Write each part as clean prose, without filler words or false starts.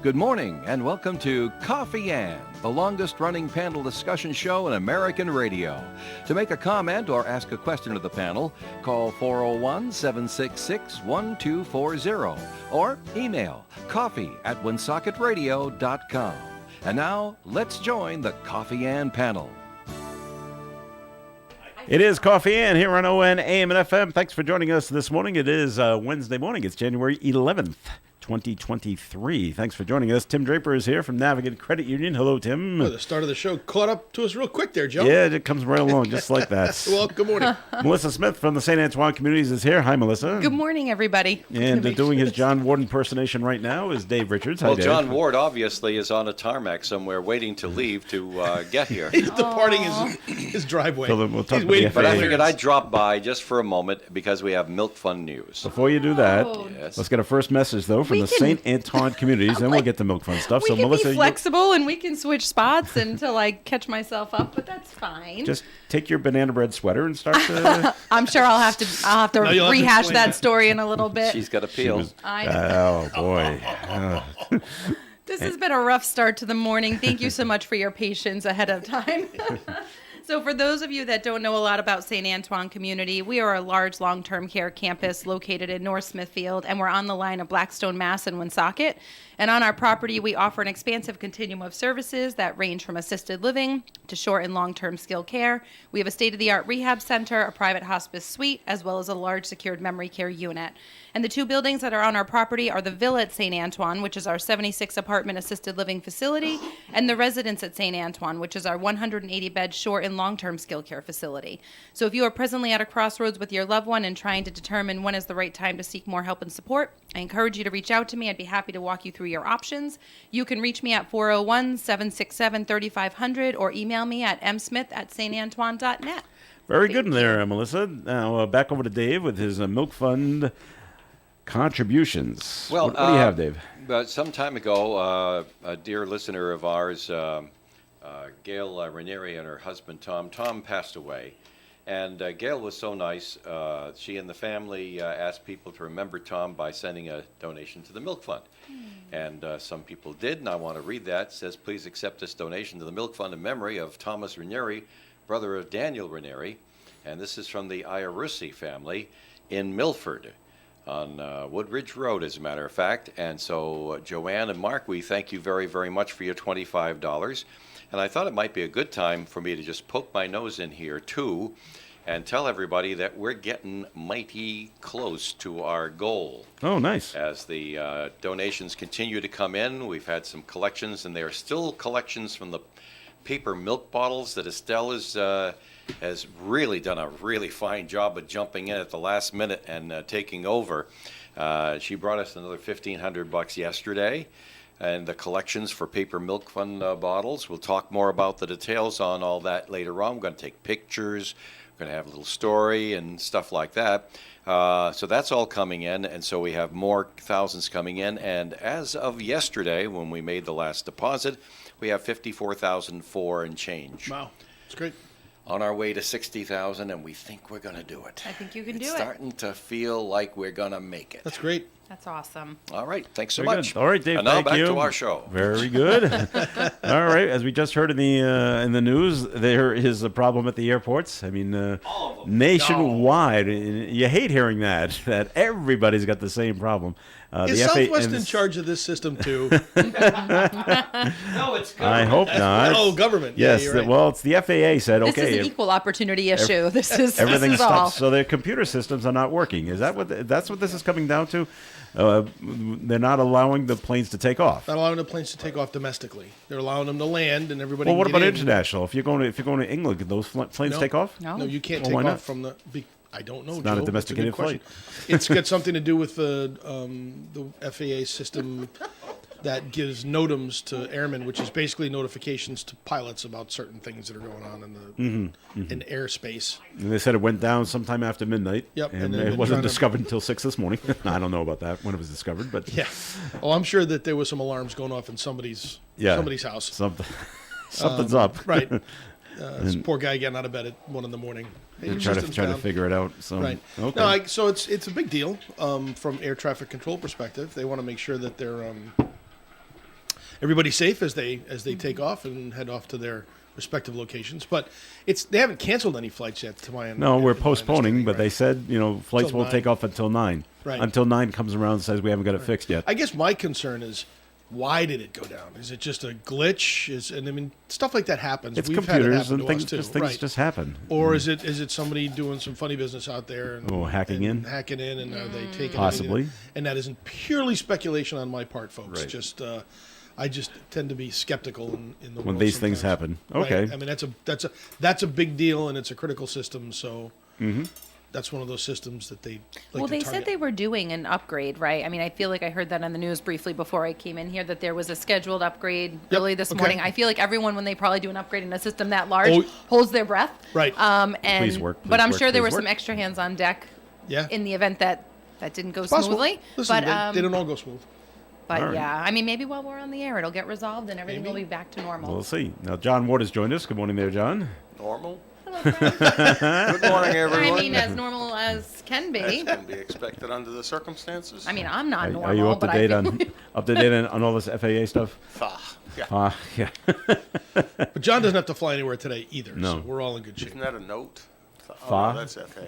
Good morning and welcome to Coffee Ann, the longest-running panel discussion show in American radio. To make a comment or ask a question of the panel, call 401-766-1240 or email coffee@woonsocketradio.com. And now, let's join the Coffee Ann panel. It is Coffee Ann here on ON, AM, and FM. Thanks for joining us this morning. It is Wednesday morning. It's January 11th. 2023. Thanks for joining us. Tim Draper is here from Navigate Credit Union. Hello, Tim. Well, the start of the show caught up to us real quick there, Joe. Yeah, it comes right along just like that. Well, good morning. Melissa Smith from the St. Antoine Communities is here. Hi, Melissa. Good morning, everybody. And doing his John Ward impersonation right now is Dave Richards. Hi, well, Dave. John Ward obviously is on a tarmac somewhere waiting to leave to get here. He's departing his driveway. So then we'll talk He's about waiting the for But I FAA. figured I'd drop by just for a moment because we have Milk Fund news. Before you do that, Yes. let's get a first message, though, from We the can- St. Antoine Communities, and we'll get to Milk Fund stuff. We So, can Melissa, be flexible and we can switch spots until I catch myself up, but that's fine. just take your banana bread sweater and start to... I'm sure I'll have to you'll have to rehash explain that that. story in a little bit. She's got a peel. I know. Oh, boy. This has been a rough start to the morning. Thank you so much for your patience ahead of time. So for those of you that don't know a lot about St. Antoine Community, we are a large long-term care campus located in North Smithfield, and we're on the line of Blackstone, Mass. and Woonsocket. And on our property, we offer an expansive continuum of services that range from assisted living to short and long-term skilled care. We have a state-of-the-art rehab center, a private hospice suite, as well as a large secured memory care unit. And the two buildings that are on our property are the Villa at St. Antoine, which is our 76-apartment assisted living facility, and the Residence at St. Antoine, which is our 180-bed short and long-term skilled care facility. So if you are presently at a crossroads with your loved one and trying to determine when is the right time to seek more help and support, I encourage you to reach out to me. I'd be happy to walk you through your options. You can reach me at 401-767-3500 or email me at msmith@santantoine.net. Very good in there, Melissa. Now, back over to Dave with his Milk Fund contributions. Well, what do you have, Dave? Some time ago, a dear listener of ours, Gail Ranieri, and her husband Tom passed away. And Gail was so nice. She and the family asked people to remember Tom by sending a donation to the Milk Fund. And some people did, and I want to read that. It says, please accept this donation to the Milk Fund in memory of Thomas Ranieri, brother of Daniel Ranieri. And this is from the Iarussi family in Milford on Woodridge Road, as a matter of fact. And so, Joanne and Mark, we thank you very, very much for your $25. And I thought it might be a good time for me to just poke my nose in here, too, and tell everybody that we're getting mighty close to our goal. Oh, nice. As the donations continue to come in, we've had some collections, and there are still collections from the paper milk bottles that Estelle has really done a really fine job of jumping in at the last minute and taking over. She brought us another $1,500 yesterday, and the collections for paper milk fund bottles. We'll talk more about the details on all that later on. We're going to take pictures. We're going to have a little story and stuff like that. So that's all coming in, and so we have more thousands coming in. And as of yesterday, when we made the last deposit, we have $54,004 and change. Wow, it's great. On our way to $60,000, and we think we're going to do it. I think you can It's do it. starting to feel like we're going to make it. That's great. That's awesome. All right, thanks so Very much. good. All right, Dave, And now thank back you. to our show. Very good. All right, as we just heard in the news, there is a problem at the airports. I mean, nationwide. You hate hearing that everybody's got the same problem. Is the Southwest and in charge of this system, too? No, it's I hope not. Oh, government. Yes, Yeah, you're right. well, it's the FAA said, This okay, is an equal opportunity issue. everything this is all. stops. So their computer systems are not working. Is that that's what this is coming down to? They're not allowing the planes to take off. Not allowing the planes to take off domestically. They're allowing them to land, and everybody Well, what can get about in. international? If you're going to England, can those planes No. take off? No. No, you can't Well, take why off not? from the... I don't know, not a Joe. domesticated It's a good question. It's got something to do with the FAA system that gives NOTAMs to airmen, which is basically notifications to pilots about certain things that are going on in the in airspace. And they said it went down sometime after midnight. Yep, And, and they've it been wasn't trying to- discovered until 6 this morning. I don't know about that, when it was discovered, but Yeah. Oh, I'm sure that there was some alarms going off in somebody's house. something's up. Right. This poor guy getting out of bed at 1 a.m. Hey, your Try system's to down. figure it out. So, Right. Okay. No, so it's a big deal from air traffic control perspective. They want to make sure that they're everybody's safe as they take off and head off to their respective locations. But they haven't canceled any flights yet. To my No, we're my postponing, understanding, but they right? said, flights Till won't 9. take off until 9. Right. Until 9 comes around and says we haven't got it fixed yet. I guess my concern is, why did it go down? Is it just a glitch? Stuff like that happens. It's We've had it computers happen and to things us too. just things Right. just happen. Or is it somebody doing some funny business out there? And, Hacking in? Hacking in, and are they taking Possibly. anything? And that isn't purely speculation on my part, folks. Right. Just I just tend to be skeptical in the When world these things sometimes. happen. Okay. Right? I mean, that's a big deal, and it's a critical system. So that's one of those systems that they like Well, to they target. said they were doing an upgrade, right? I mean, I feel like I heard that on the news briefly before I came in here, that there was a scheduled upgrade early this okay. morning. I feel like everyone, when they probably do an upgrade in a system that large, Oh. holds their breath. Right. And Please work, but I'm please sure work, there were please some work. extra hands on deck Yeah. in the event that didn't go Possible. smoothly. Listen, but they don't all go smooth. but All right. yeah, I mean, maybe while we're on the air, it'll get resolved and everything will Maybe. be back to normal. We'll see. Now, John Ward has joined us. Good morning there, John. Normal? Hello, friend. Good morning, everyone. I mean, as normal as can As be. can be expected under the circumstances. I mean, I'm not normal. Are you up to but date I feel up to date on all this FAA stuff? Yeah. Yeah. But John doesn't have to fly anywhere today either. No. So we're all in good shape. Isn't that a note? Fa? No, that's FA.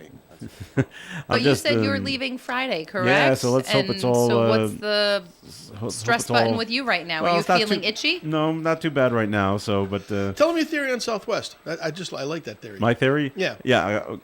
But you said you were leaving Friday, correct? yeah, so let's hope And it's all, So what's the Hope stress it's button all- with you right now? Well, Are you it's not feeling too- itchy? No, not too bad right now. So, but Tell them your theory on Southwest. I like that theory. my theory? Yeah. Yeah.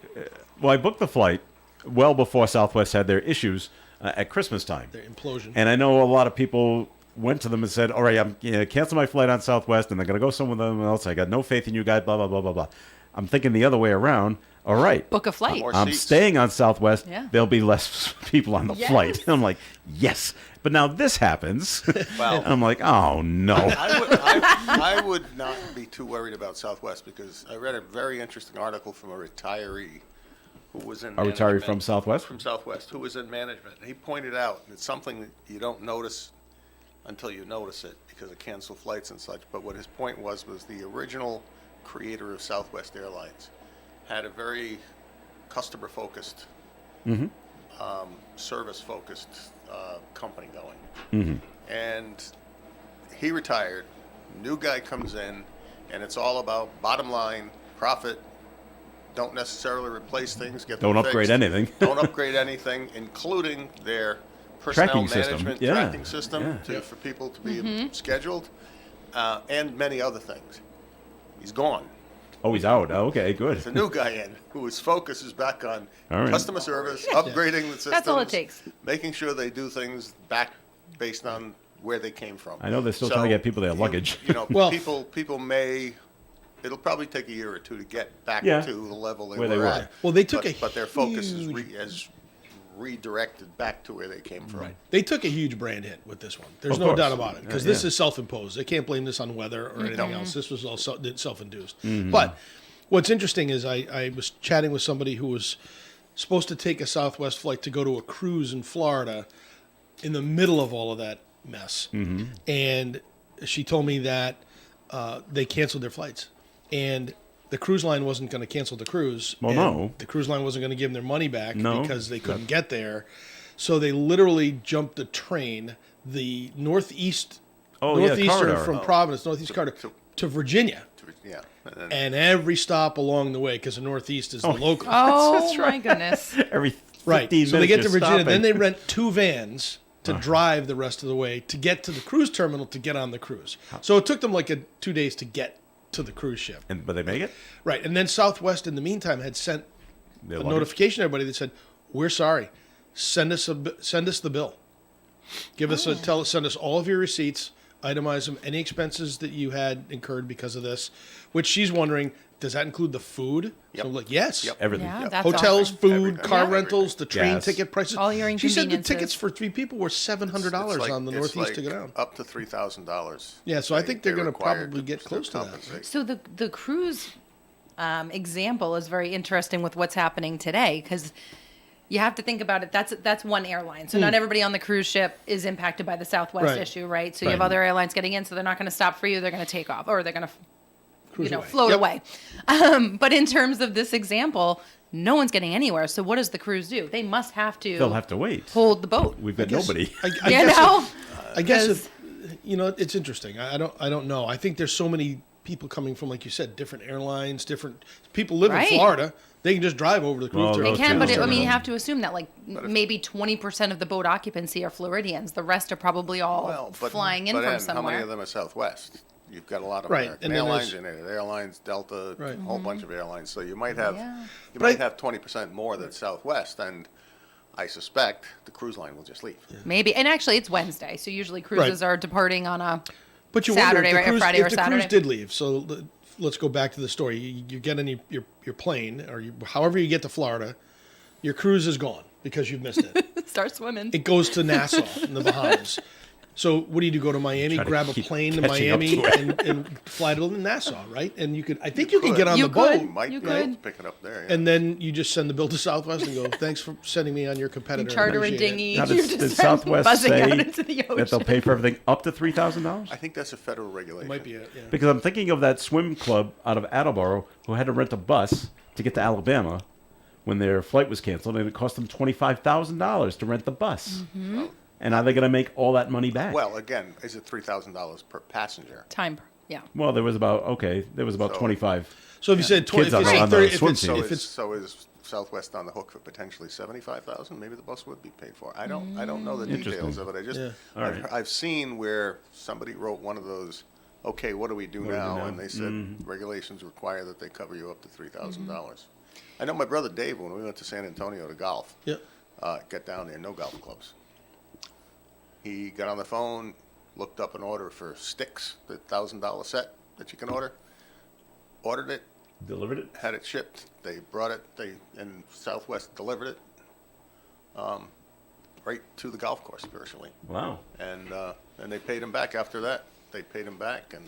Well, I booked the flight well before Southwest had their issues at Christmas time. Their implosion. And I know a lot of people went to them and said, all right, I'm cancel my flight on Southwest and they're going to go somewhere else. I got no faith in you guys, blah, blah, blah, blah, blah. I'm thinking the other way around. All right. Book a flight. More I'm seats. staying on Southwest. Yeah. There'll be less people on the Yes. flight. And I'm like, yes. But now this happens. Well- and I'm like, oh, no. I would not be too worried about Southwest because I read a very interesting article from a retiree who was in A retiree management- from Southwest? From Southwest, who was in management. He pointed out it's something that you don't notice until you notice it because of canceled flights and such. But what his point was the original creator of Southwest Airlines had a very customer-focused, service-focused company going. And he retired. New guy comes in, and it's all about bottom line, profit. Don't necessarily replace things. Get them Don't upgrade fixed. anything. Don't upgrade anything, including their personnel Tracking system. management Yeah. tracking system Yeah. for people to be scheduled, and many other things. He's gone. Oh, he's out. Oh, okay, good. There's a new guy in whose focus is back on All right. customer service, upgrading the systems. That's all it takes. Making sure they do things back based on where they came from. I know they're still trying to get people their luggage. Well, Well- people may. It'll probably take a year or two to get back Yeah. to the level Where they were were. at. Well, they took but their focus is huge- redirected back to where they came from. Right. They took a huge brand hit with this one. There's Of no course. doubt about it because Yeah, this yeah. is self-imposed. They can't blame this on weather or anything else. This was all self-induced. Mm-hmm. But what's interesting is I was chatting with somebody who was supposed to take a Southwest flight to go to a cruise in Florida in the middle of all of that mess. Mm-hmm. And she told me that they canceled their flights. And the cruise line wasn't going to cancel the cruise. Well, and no. The cruise line wasn't going to give them their money back No. because they couldn't get there. So they literally jumped the train, the northeastern corridor. from Providence, northeast corridor, to Virginia. Yeah. And And every stop along the way, because the northeast is the local. Oh, my goodness. Every 15 Right. minutes So they get to you're Virginia, then stopping. they rent 2 vans to drive the rest of the way to get to the cruise terminal to get on the cruise. So it took them like 2 days to get to the cruise ship. But they make it? Right. And then Southwest, in the meantime, had sent Their a luggage? notification to everybody that said, "We're sorry. Send us the bill. Send us all of your receipts, itemize them, any expenses that you had incurred because of this." Which she's wondering, does that include the food? Yep. So I'm like, yes. Yep. Everything. Yeah, that's Hotels, awesome. food, Everything. car Yeah. rentals, the train Gas. ticket prices. All your She said the inconveniences. tickets for 3 people were $700 it's like- on the it's Northeast like to go down. Up to $3,000. Yeah, so I think they're gonna required probably get close to that. compensate. So the cruise example is very interesting with what's happening today because you have to think about it. That's one airline. So not everybody on the cruise ship is impacted by the Southwest Right. issue, right? So you have Right. other airlines getting in, so they're not going to stop for you. They're going to take off, or they're going to float Yep. away. But in terms of this example, no one's getting anywhere. So what does the cruise do? They must have to They'll have to wait. hold the boat. We've got nobody. I You guess know? I guess Because- it's interesting. I don't know. I think there's so many people coming from, like you said, different airlines, different people live Right. in Florida. They can just drive over to the cruise Well, terminal. They can, but Okay. you have to assume that maybe 20% of the boat occupancy are Floridians. The rest are probably all flying in but from then somewhere. how many of them are Southwest? You've got a lot of Right, American and then Airlines, there's- United Airlines, Delta, Right. a whole Mm-hmm. bunch of airlines. So you might have Yeah. you But might I- have 20% more than Southwest, and I suspect the cruise line will just leave. Maybe, and actually it's Wednesday, so usually cruises are departing on a But you Saturday, wonder right, if or the cruise, Friday if or the Saturday. cruise did leave. So let's go back to the story. You get in your plane, or however you get to Florida, your cruise is gone because you've missed it. start swimming. It goes to Nassau in the Bahamas. So what do? Go to Miami, Try to grab a keep plane to catching up Miami, to it. and fly to Nassau, right? And I think you can could. get on You the boat, could. You might You be able to could. pick it up there. Yeah. and then you just send the bill to Southwest and go, "Thanks for sending me on your competitor." Charter a Appreciate it." dinghy. Now, You're did just Southwest buzzing say out into the ocean. that they'll pay for everything up to $3,000? I think that's a federal regulation. Might be it. Yeah. Because I'm thinking of that swim club out of Attleboro who had to rent a bus to get to Alabama when their flight was canceled, and it cost them $25,000 to rent the bus. Mm-hmm. And are they going to make all that money back? Well, again, is it $3,000 per passenger? Time. Yeah. Well, there was about 25. So if you said 20, Kids if on you the- said on the 30, if swim it's, team. So if is, it's so is Southwest on the hook for potentially $75,000? Maybe the bus would be paid for. I don't know the Interesting. details of it. I just Yeah. All right. I've seen where somebody wrote one of those. Okay, what do we do What do we do now? now? And they said regulations require that they cover you up to $3,000. I know my brother Dave, when we went to San Antonio to golf, yeah. got down there, no golf clubs. He got on the phone, looked up an order for sticks, the $1,000 set that you can ordered it, Delivered it? had it shipped. They brought it. And Southwest delivered it, right to the golf course virtually. Wow. And they paid him back after that. They paid him back, and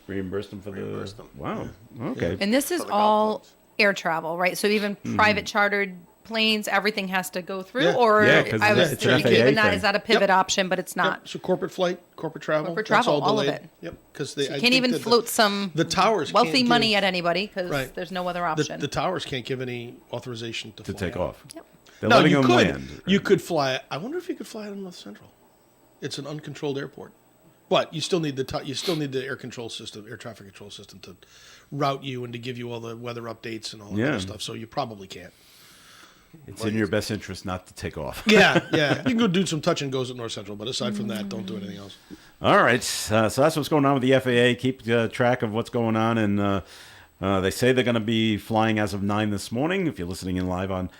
Reimbursed them for Reimbursed the... them. Wow. Okay. And this is For the golf all clubs. air travel, right? So even private chartered planes, everything has to go through. Yeah. or Yeah, 'cause I was it's an thinking FAA even that thing. is that a pivot option, but it's not. Yep. So corporate flight, corporate travel, Corporate that's travel, all of delayed. it. Yep. Because You can't even float some the towers wealthy can't money give- at anybody because Right. there's no other the, option. the towers can't give any authorization to To fly take out. off. Yep. They're No, letting you them could. land. You could fly. I wonder if you could fly out of North Central. It's an uncontrolled airport, but you still need the air control system, air traffic control system to route you and to give you all the weather updates and all that Yeah. kind of stuff. So you probably can't. It's in your best interest not to take off. Yeah, yeah. You can go do some touch and goes at North Central, but aside from that, don't do anything else. All right. So that's what's going on with the FAA. Keep track of what's going on. And they say they're going to be flying as of 9 this morning. If you're listening in live on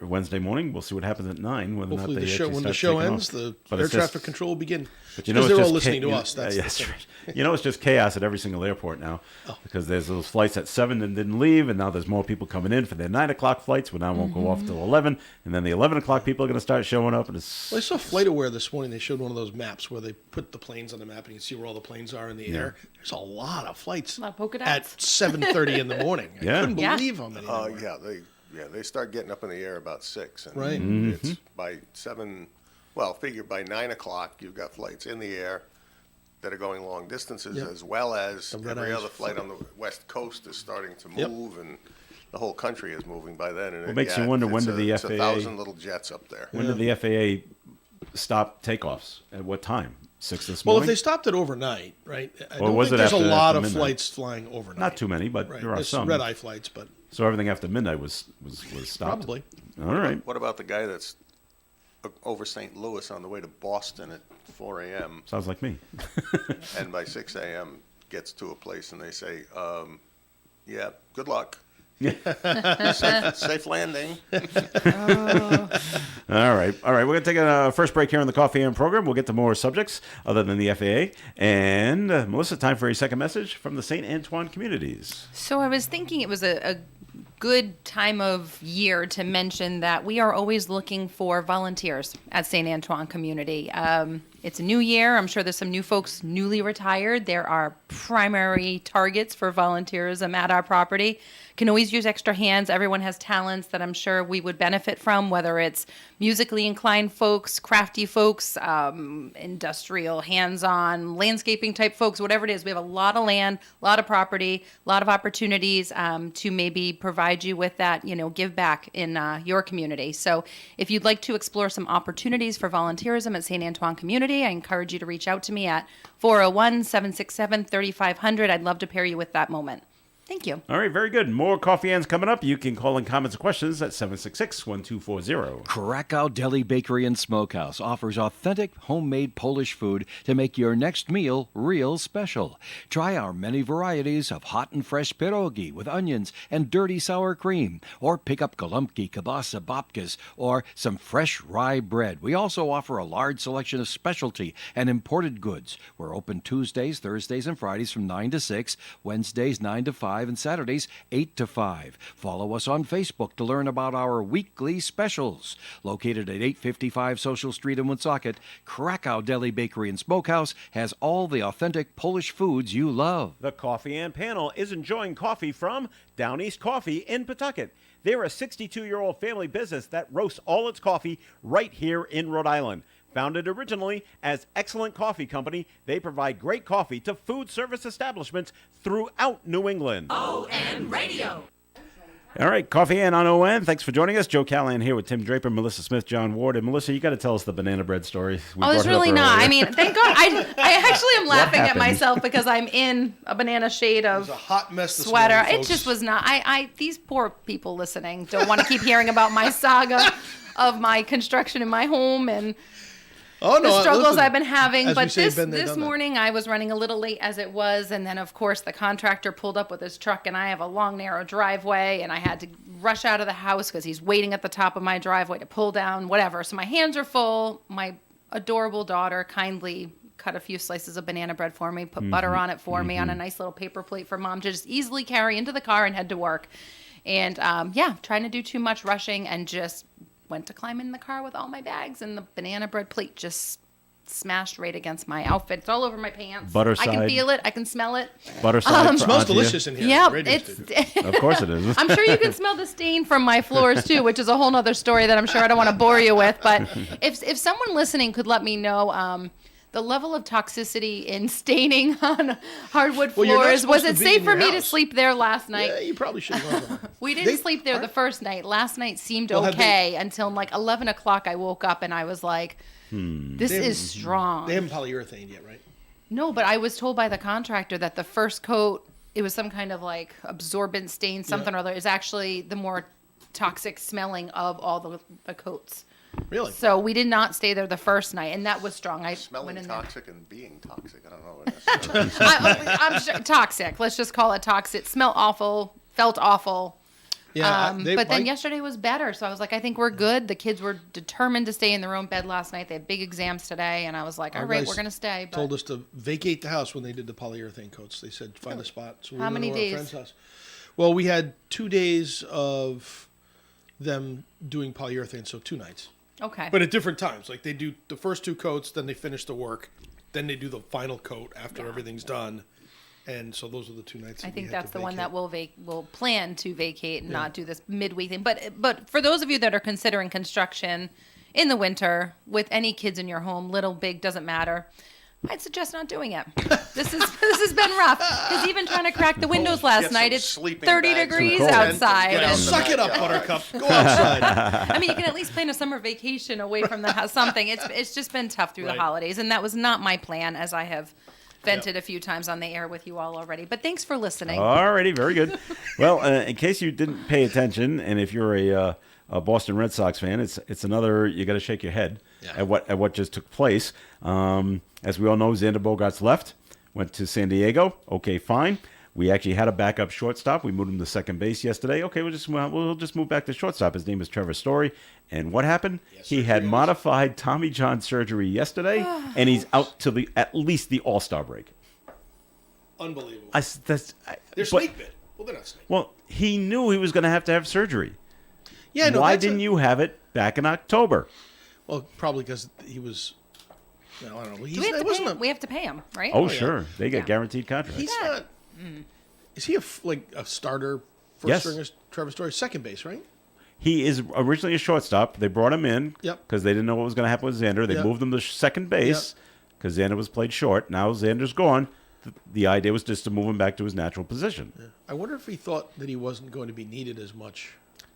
Wednesday morning, we'll see what happens at 9. Whether Hopefully, or not they when actually the start show taking ends, off. the But air it's just- traffic control will begin. But you know, Because it's they're all just listening to cha- us. That's yes, the thing. right. You know, it's just chaos at every single airport now Oh. because there's those flights at 7 that didn't leave, and now there's more people coming in for their 9 o'clock flights, which now won't go off till 11, and then the 11 o'clock people are going to start showing up, and it's Well, I saw FlightAware this morning. They showed one of those maps where they put the planes on the map and you can see where all the planes are in the air. There's a lot of flights A lot of polka at dots. 7:30 in the morning. I Yeah. couldn't Yeah. believe how many. there were. They start getting up in the air about 6. And Right. It's by 7. Well, figure by 9 o'clock you've got flights in the air that are going long distances, Yep. as well as The red every eyes other flight on the West Coast is starting to Yep. move, and the whole country is moving by then. And What makes you wonder, when did the it's FAA 1,000 little jets up there. when did the FAA stop takeoffs? At what time? 6 this Well, morning? if they stopped it overnight, right? I Or don't was think it there's a after lot of midnight? flights flying overnight. Not too many, but Right. there are There's some. red eye flights, but So everything after midnight was stopped. probably. All right. What about the guy that's over St. Louis on the way to Boston at 4 a.m. Sounds like me. and by 6 a.m. gets to a place and they say, yeah, good luck. safe landing. All right. We're going to take a first break here on the Coffee AM program. We'll get to more subjects other than the FAA. And Melissa, time for a second message from the St. Antoine communities. So I was thinking it was a good time of year to mention that we are always looking for volunteers at St. Antoine Community. It's a new year. I'm sure there's some new folks newly retired. There are primary targets for volunteerism at our property. Can always use extra hands. Everyone has talents that I'm sure we would benefit from, whether it's musically inclined folks, crafty folks, industrial, hands-on, landscaping type folks, whatever it is. We have a lot of land, a lot of property, a lot of opportunities to maybe provide you with that, give back in your community. So if you'd like to explore some opportunities for volunteerism at St. Antoine Community, I encourage you to reach out to me at 401-767-3500. I'd love to pair you with that moment. Thank you. All right, very good. More Coffee Ann's coming up. You can call in comments and questions at 766-1240. Krakow Deli Bakery and Smokehouse offers authentic homemade Polish food to make your next meal real special. Try our many varieties of hot and fresh pierogi with onions and dirty sour cream, or pick up golubki, kielbasa, babkas, or some fresh rye bread. We also offer a large selection of specialty and imported goods. We're open Tuesdays, Thursdays, and Fridays from 9 to 6, Wednesdays 9 to 5, and Saturdays 8 to 5. Follow us on Facebook to learn about our weekly specials. Located at 855 Social Street in Woonsocket, Krakow Deli Bakery and Smokehouse has all the authentic Polish foods you love. The Coffee Ann panel is enjoying coffee from Down East Coffee in Pawtucket. They're a 62-year-old family business that roasts all its coffee right here in Rhode Island. Founded originally as Excellent Coffee Company, they provide great coffee to food service establishments throughout New England. ON Radio. All right, Coffee Ann on ON. Thanks for joining us. Joe Callahan here with Tim Draper, Melissa Smith, John Ward. And Melissa, you got to tell us the banana bread story. It's really not. I mean, thank God. I actually am laughing at happened? myself because I'm in a banana shade It of was a hot mess this sweater. morning, It folks. just was not. These poor people listening don't want to keep hearing about my saga of my construction in my home and Oh, no, the struggles listen, I've been having. as we But say, been there, this done that. morning I was running a little late as it was, and then of course the contractor pulled up with his truck, and I have a long narrow driveway, and I had to rush out of the house because he's waiting at the top of my driveway to pull down whatever. So my hands are full. My adorable daughter kindly cut a few slices of banana bread for me, put butter on it for me on a nice little paper plate for mom to just easily carry into the car and head to work. And trying to do too much rushing, and just went to climb in the car with all my bags, and the banana bread plate just smashed right against my outfit. It's all over my pants. Butter I can side. feel it. I can smell it. Butter side for smells Auntie. delicious in here. Yeah, Radio it's. studio. Of course it is. I'm sure you can smell the stain from my floors too, which is a whole nother story that I'm sure I don't want to bore you with. But if someone listening could let me know the level of toxicity in staining on hardwood Well, you're not floors, was supposed it to be safe in for your me to house. sleep there last night? Yeah, you probably should have gone. We didn't sleep there the first night. Last night seemed Well, have okay until like 11 o'clock. I woke up and I was like, this is strong. They haven't polyurethane yet, right? No, but I was told by the contractor that the first coat, it was some kind of like absorbent stain, something or other, is actually the more toxic smelling of all the coats. Really? So we did not stay there the first night, and that was strong. I Smelling went in there. toxic and being toxic. I don't know what it is. I'm sure, toxic. Let's just call it toxic. Smelled awful, felt awful. Yeah. But then yesterday was better, so I was like, I think we're good. The kids were determined to stay in their own bed last night. They had big exams today, and I was like, all right, we're gonna stay. But Told us to vacate the house when they did the polyurethane coats. They said find a spot. So we How went many to days? Our friend's house. Well, we had 2 days of them doing polyurethane, so 2 nights. okay. But at different times. Like they do the first 2 coats, then they finish the work, then they do the final coat after everything's done. And so those are the 2 nights. I that we think had that's to the one vacate. that we'll plan to vacate and not do this midweek thing. But for those of you that are considering construction in the winter with any kids in your home, little, big, doesn't matter. I'd suggest not doing it. This has been rough. Because even trying to crack the windows last Get night, some it's sleeping 30 bags and degrees tent and outside. get out and- the Suck it up, backyard. Buttercup. Go outside. I mean, you can at least plan a summer vacation away from the house. Something. It's just been tough through Right. the holidays, and that was not my plan, as I have vented a few times on the air with you all already. But thanks for listening. Alrighty, very good. Well, in case you didn't pay attention, and if you're a Boston Red Sox fan, it's another. You got to shake your head at what just took place. As we all know, Xander Bogaerts left, went to San Diego. Okay, fine. We actually had a backup shortstop. We moved him to second base yesterday. Okay, we'll just move back to shortstop. His name is Trevor Story. And what happened? He had modified Tommy John surgery yesterday, and he's out till at least the All-Star break. Unbelievable. They're but- snake bit. Well, they're not snake. Well, he knew he was going to have surgery. Yeah, no. Why that's didn't you have it back in October? Well, probably because he was No, I don't know. Do we have to pay him? We have to pay him, right? Oh, yeah. sure. They get Yeah. guaranteed contracts. He's not. Is he like a starter first Yes. stringer? Trevor Story, second base, right? He is originally a shortstop. They brought him in Yep. because they didn't know what was going to happen with Xander. They Yep. moved him to second base because Xander was played short. Now Xander's gone. The idea was just to move him back to his natural position. I wonder if he thought that he wasn't going to be needed as much.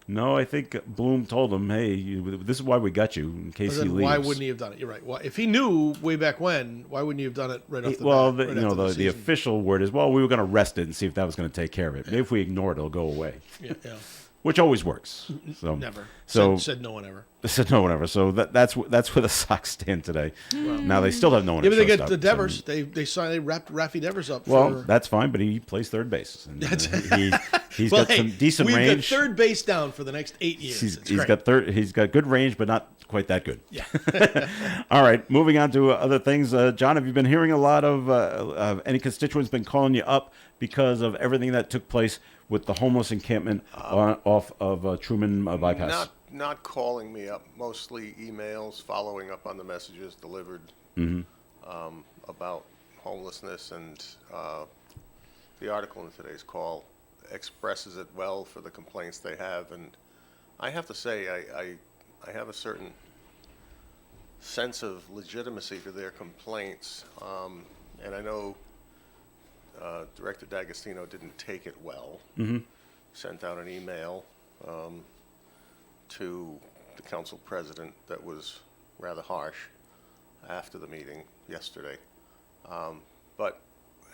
No, I think Bloom told him, "Hey, this is why we got you in case But he then leaves." why wouldn't he have done it? You're right. Why, if he knew way back when, why wouldn't he have done it right off the Well, bat? the, right you know, after the season? official word is, well, we were going to rest it and see if that was going to take care of it. Maybe if we ignore it, it'll go away, Yeah, yeah. which always works. So Never. So said no one ever. said no one ever. So that's where the Sox stand today. Now they still have no one. Yeah, at but they get shortstop, the so- Devers. They wrapped Raffy Devers up. Well, for, that's fine, but he plays third base. And, he's well, got some hey, decent we've range. got third base down for the next 8 years. It's He's great. He's got good range, but not quite that good. Yeah. All right, moving on to other things. John, have you been hearing a lot of any constituents been calling you up because of everything that took place with the homeless encampment off of Truman bypass? Not calling me up, mostly emails, following up on the messages delivered about homelessness, and the article in today's call expresses it well for the complaints they have. And I have to say, I have a certain sense of legitimacy to their complaints, and I know Director D'Agostino didn't take it well. Sent out an email to the council president that was rather harsh after the meeting yesterday. But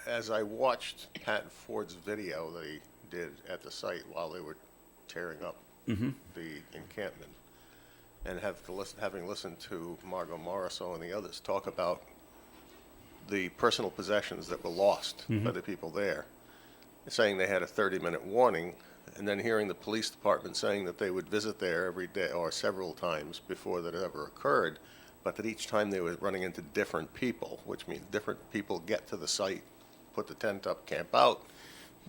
as I watched Pat Ford's video that he did at the site while they were tearing up the encampment, and having listened to Margot Morisseau and the others talk about the personal possessions that were lost by the people there, saying they had a 30-minute warning, and then hearing the police department saying that they would visit there every day or several times before that ever occurred, but that each time they were running into different people, which means different people get to the site, put the tent up, camp out.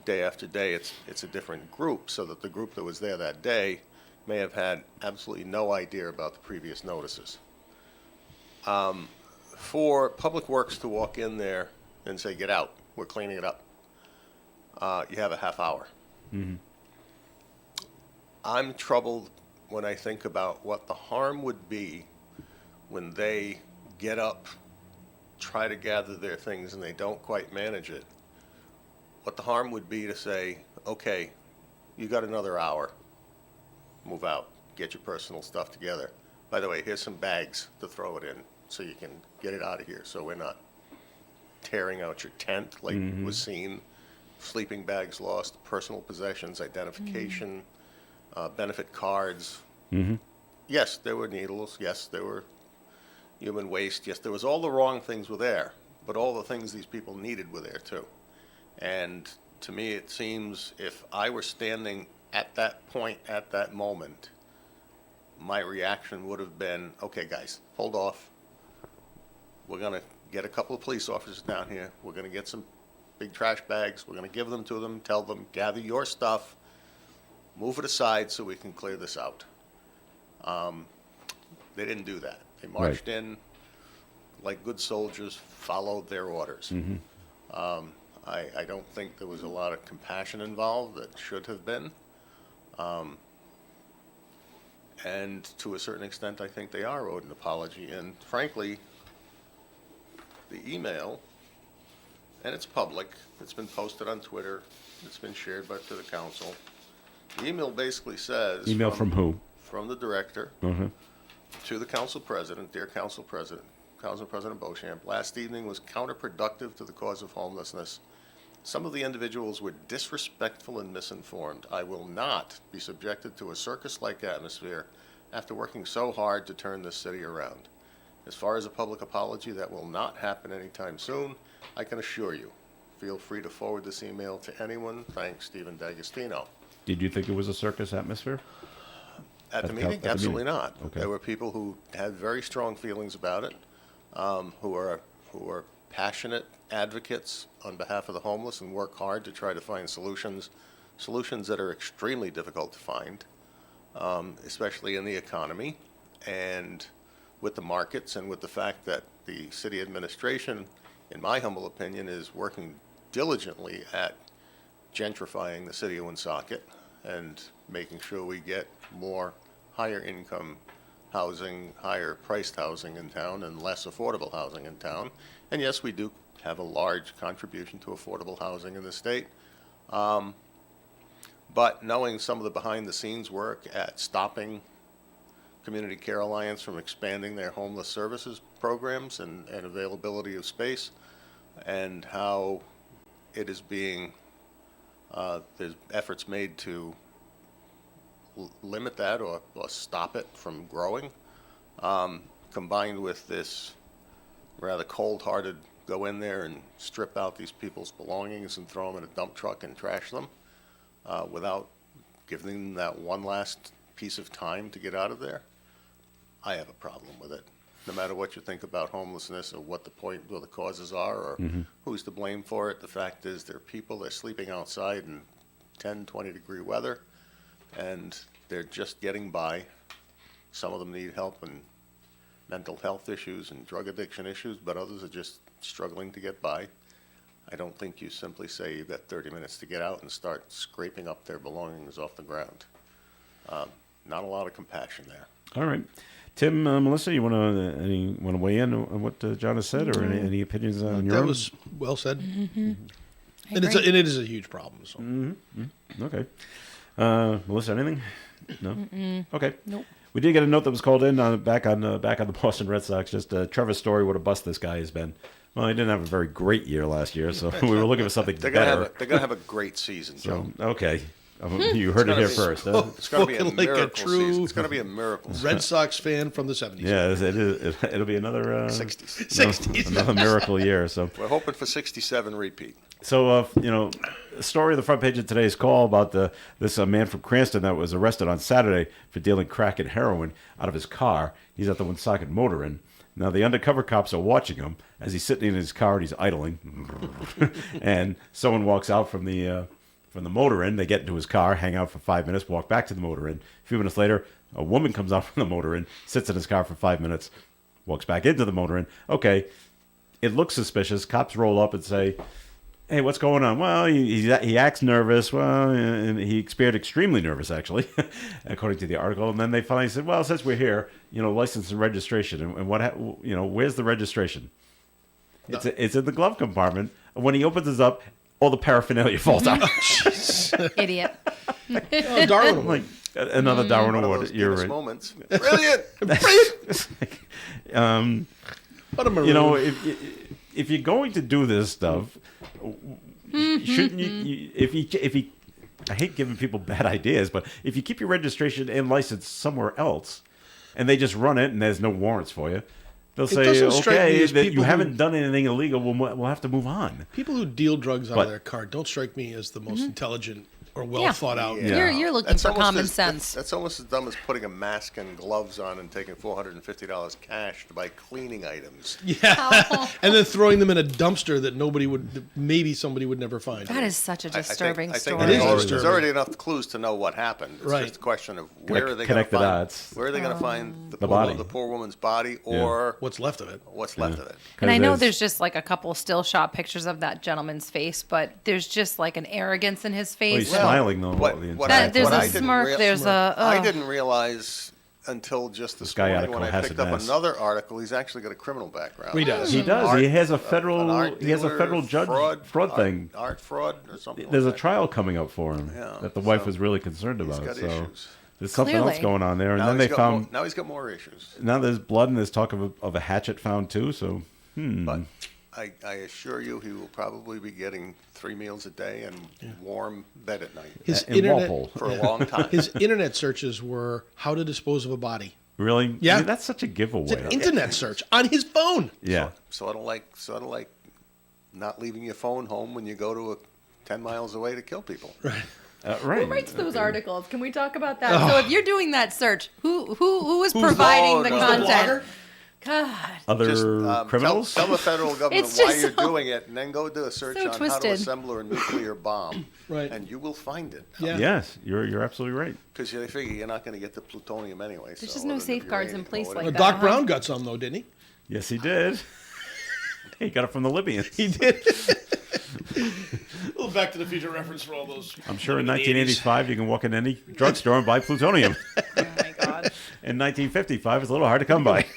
Day after day, it's a different group, so that the group that was there that day may have had absolutely no idea about the previous notices. For Public Works to walk in there and say, "Get out, we're cleaning it up," you have a half hour. I'm troubled when I think about what the harm would be when they get up, try to gather their things, and they don't quite manage it. What the harm would be to say, "Okay, you got another hour. Move out. Get your personal stuff together. By the way, here's some bags to throw it in so you can get it out of here, so we're not tearing out your tent like was seen. Sleeping bags lost, personal possessions, identification, benefit cards. Yes, there were needles. Yes, there were human waste. Yes, there was all the wrong things were there, but all the things these people needed were there too. And to me, it seems if I were standing at that point, at that moment, my reaction would have been, "Okay, guys, hold off. We're going to get a couple of police officers down here. We're going to get some big trash bags. We're going to give them to them, tell them, gather your stuff, move it aside so we can clear this out." They didn't do that. They marched in like good soldiers, followed their orders. I don't think there was a lot of compassion involved that should have been. And to a certain extent, I think they are owed an apology. And frankly, the email, and it's public, it's been posted on Twitter, it's been shared to the council. The email basically says... Email from who? From the director to the council president, dear council president, Council President Beauchamp, last evening was counterproductive to the cause of homelessness. Some of the individuals were disrespectful and misinformed. I will not be subjected to a circus-like atmosphere after working so hard to turn this city around. As far as a public apology, that will not happen anytime soon, I can assure you. Feel free to forward this email to anyone. Thanks, Stephen D'Agostino. Did you think it was a circus atmosphere? At the At meeting? the Absolutely meeting. not. Okay. There were people who had very strong feelings about it, who are passionate advocates on behalf of the homeless and work hard to try to find solutions that are extremely difficult to find, especially in the economy and with the markets and with the fact that the city administration, in my humble opinion, is working diligently at gentrifying the city of Woonsocket and making sure we get more higher income housing, higher priced housing in town and less affordable housing in town. And yes, we do have a large contribution to affordable housing in the state. But knowing some of the behind the scenes work at stopping Community Care Alliance from expanding their homeless services programs and availability of space, and how it is being, there's efforts made to limit that or stop it from growing, combined with this rather cold-hearted go in there and strip out these people's belongings and throw them in a dump truck and trash them without giving them that one last piece of time to get out of there. I have a problem with it. No matter what you think about homelessness or what the point or the causes are or who's to blame for it, the fact is there are people that are sleeping outside in 10, 20-degree weather, and they're just getting by. Some of them need help and mental health issues and drug addiction issues, but others are just struggling to get by. I don't think you simply say you've got 30 minutes to get out and start scraping up their belongings off the ground. Not a lot of compassion there. All right. Tim, Melissa, you want to weigh in on what John has said, or any opinions on your That own? was well said. I And agree. it is a huge problem. So. Okay. Melissa, anything? No. Okay. Nope. We did get a note that was called in back on the Boston Red Sox. Just Trevor Story, what a bust this guy has been. Well, he didn't have a very great year last year, so we were looking for something They're better. gonna have a great season, Joe. So, okay. You heard it here first. Huh? It's going to be a Spoken like a miracle true season. It's going to be a miracle season. Red Sox fan from the 70s. Yeah, it is. It'll be another 60s. 60s. another miracle year. So, We're hoping for 67 repeat. a story of the front page of today's call about this man from Cranston that was arrested on Saturday for dealing crack and heroin out of his car. He's at the Woonsocket Motor Inn. Now, the undercover cops are watching him as he's sitting in his car and he's idling. And someone walks out from the motor inn. They get into his car, hang out for 5 minutes, walk back to the motor inn. A few minutes later, a woman comes out from the motor inn, sits in his car for 5 minutes, walks back into the motor inn. Okay, it looks suspicious. Cops roll up and say, hey, what's going on? Well, he acts nervous. Well, and he appeared extremely nervous, actually, according to the article. And then they finally said, well, since we're here, license and registration. And where's the registration? It's in the glove compartment. When he opens it up, all the paraphernalia falls out. Idiot. Oh, Darwin Like another Darwin One of Award. those You're Guinness right. moments. Brilliant! What a maroon. If you're going to do this stuff, shouldn't you? If you, I hate giving people bad ideas, but if you keep your registration and license somewhere else, and they just run it and there's no warrants for you, they'll say, doesn't strike me okay, as that people you who- haven't done anything illegal. We'll have to move on. People who deal drugs out But- of their car don't strike me as the most intelligent or well Yeah. thought out. Yeah. You're looking That's for almost common as- sense. That's almost as dumb as putting a mask and gloves on and taking $450 cash to buy cleaning items. Yeah. And then throwing them in a dumpster that maybe somebody would never find. That is such a I think- disturbing I think story. It is there's disturbing. already enough clues to know what happened. It's Right. just a question of where are they going to connect the find dots. where are they going to find the body. poor woman's body or What's left of it. what's left of it. And I know Because there's just like a couple still shot pictures of that gentleman's face, but there's just like an arrogance in his Well, he's face. smiling though. What- the what entire That, there's what time. a I didn't smirk. rea- There's a. I didn't realize until just this guy out morning of when I picked up Cohasset, Mass. another article. He's actually got a criminal background. He does. He does. Art- he has a an federal. art He has a dealer, federal judge fraud thing. art fraud or something. There's a like that. trial coming up for him Yeah, that the wife so was really concerned He's about. got So issues. there's something else Clearly. going on there. And Now then they he's got found. more, now he's got more issues. Now there's blood and there's talk of a hatchet found too. So But I assure you, he will probably be getting 3 meals a day and warm bed at night His in internet Walpole. for a long time. his internet searches were how to dispose of a body. Really? Yeah. I mean, that's such a giveaway. It's an internet search on his phone. Yeah. Sort of like not leaving your phone home when you go to 10 miles away to kill people. Right. Right. Who writes those articles? Can we talk about that? So if you're doing that search, who is providing Oh, the no. content? God, Other Just criminals? Tell the federal government It's why just you're so- doing it, and then go do a search so on how to twisted. assemble a nuclear bomb, Right. and you will find it. Yeah. Yes, you're absolutely right. Because they figure you're not going to get the plutonium anyway. There's just no safeguards in place like Well, that. Doc huh? Brown got some though, didn't he? Yes, he did. He got it from the Libyans. He did. A little Back to the Future reference for all those. I'm sure in 1985 you can walk in any drugstore and buy plutonium. Oh my God. In 1955, it's a little hard to come by.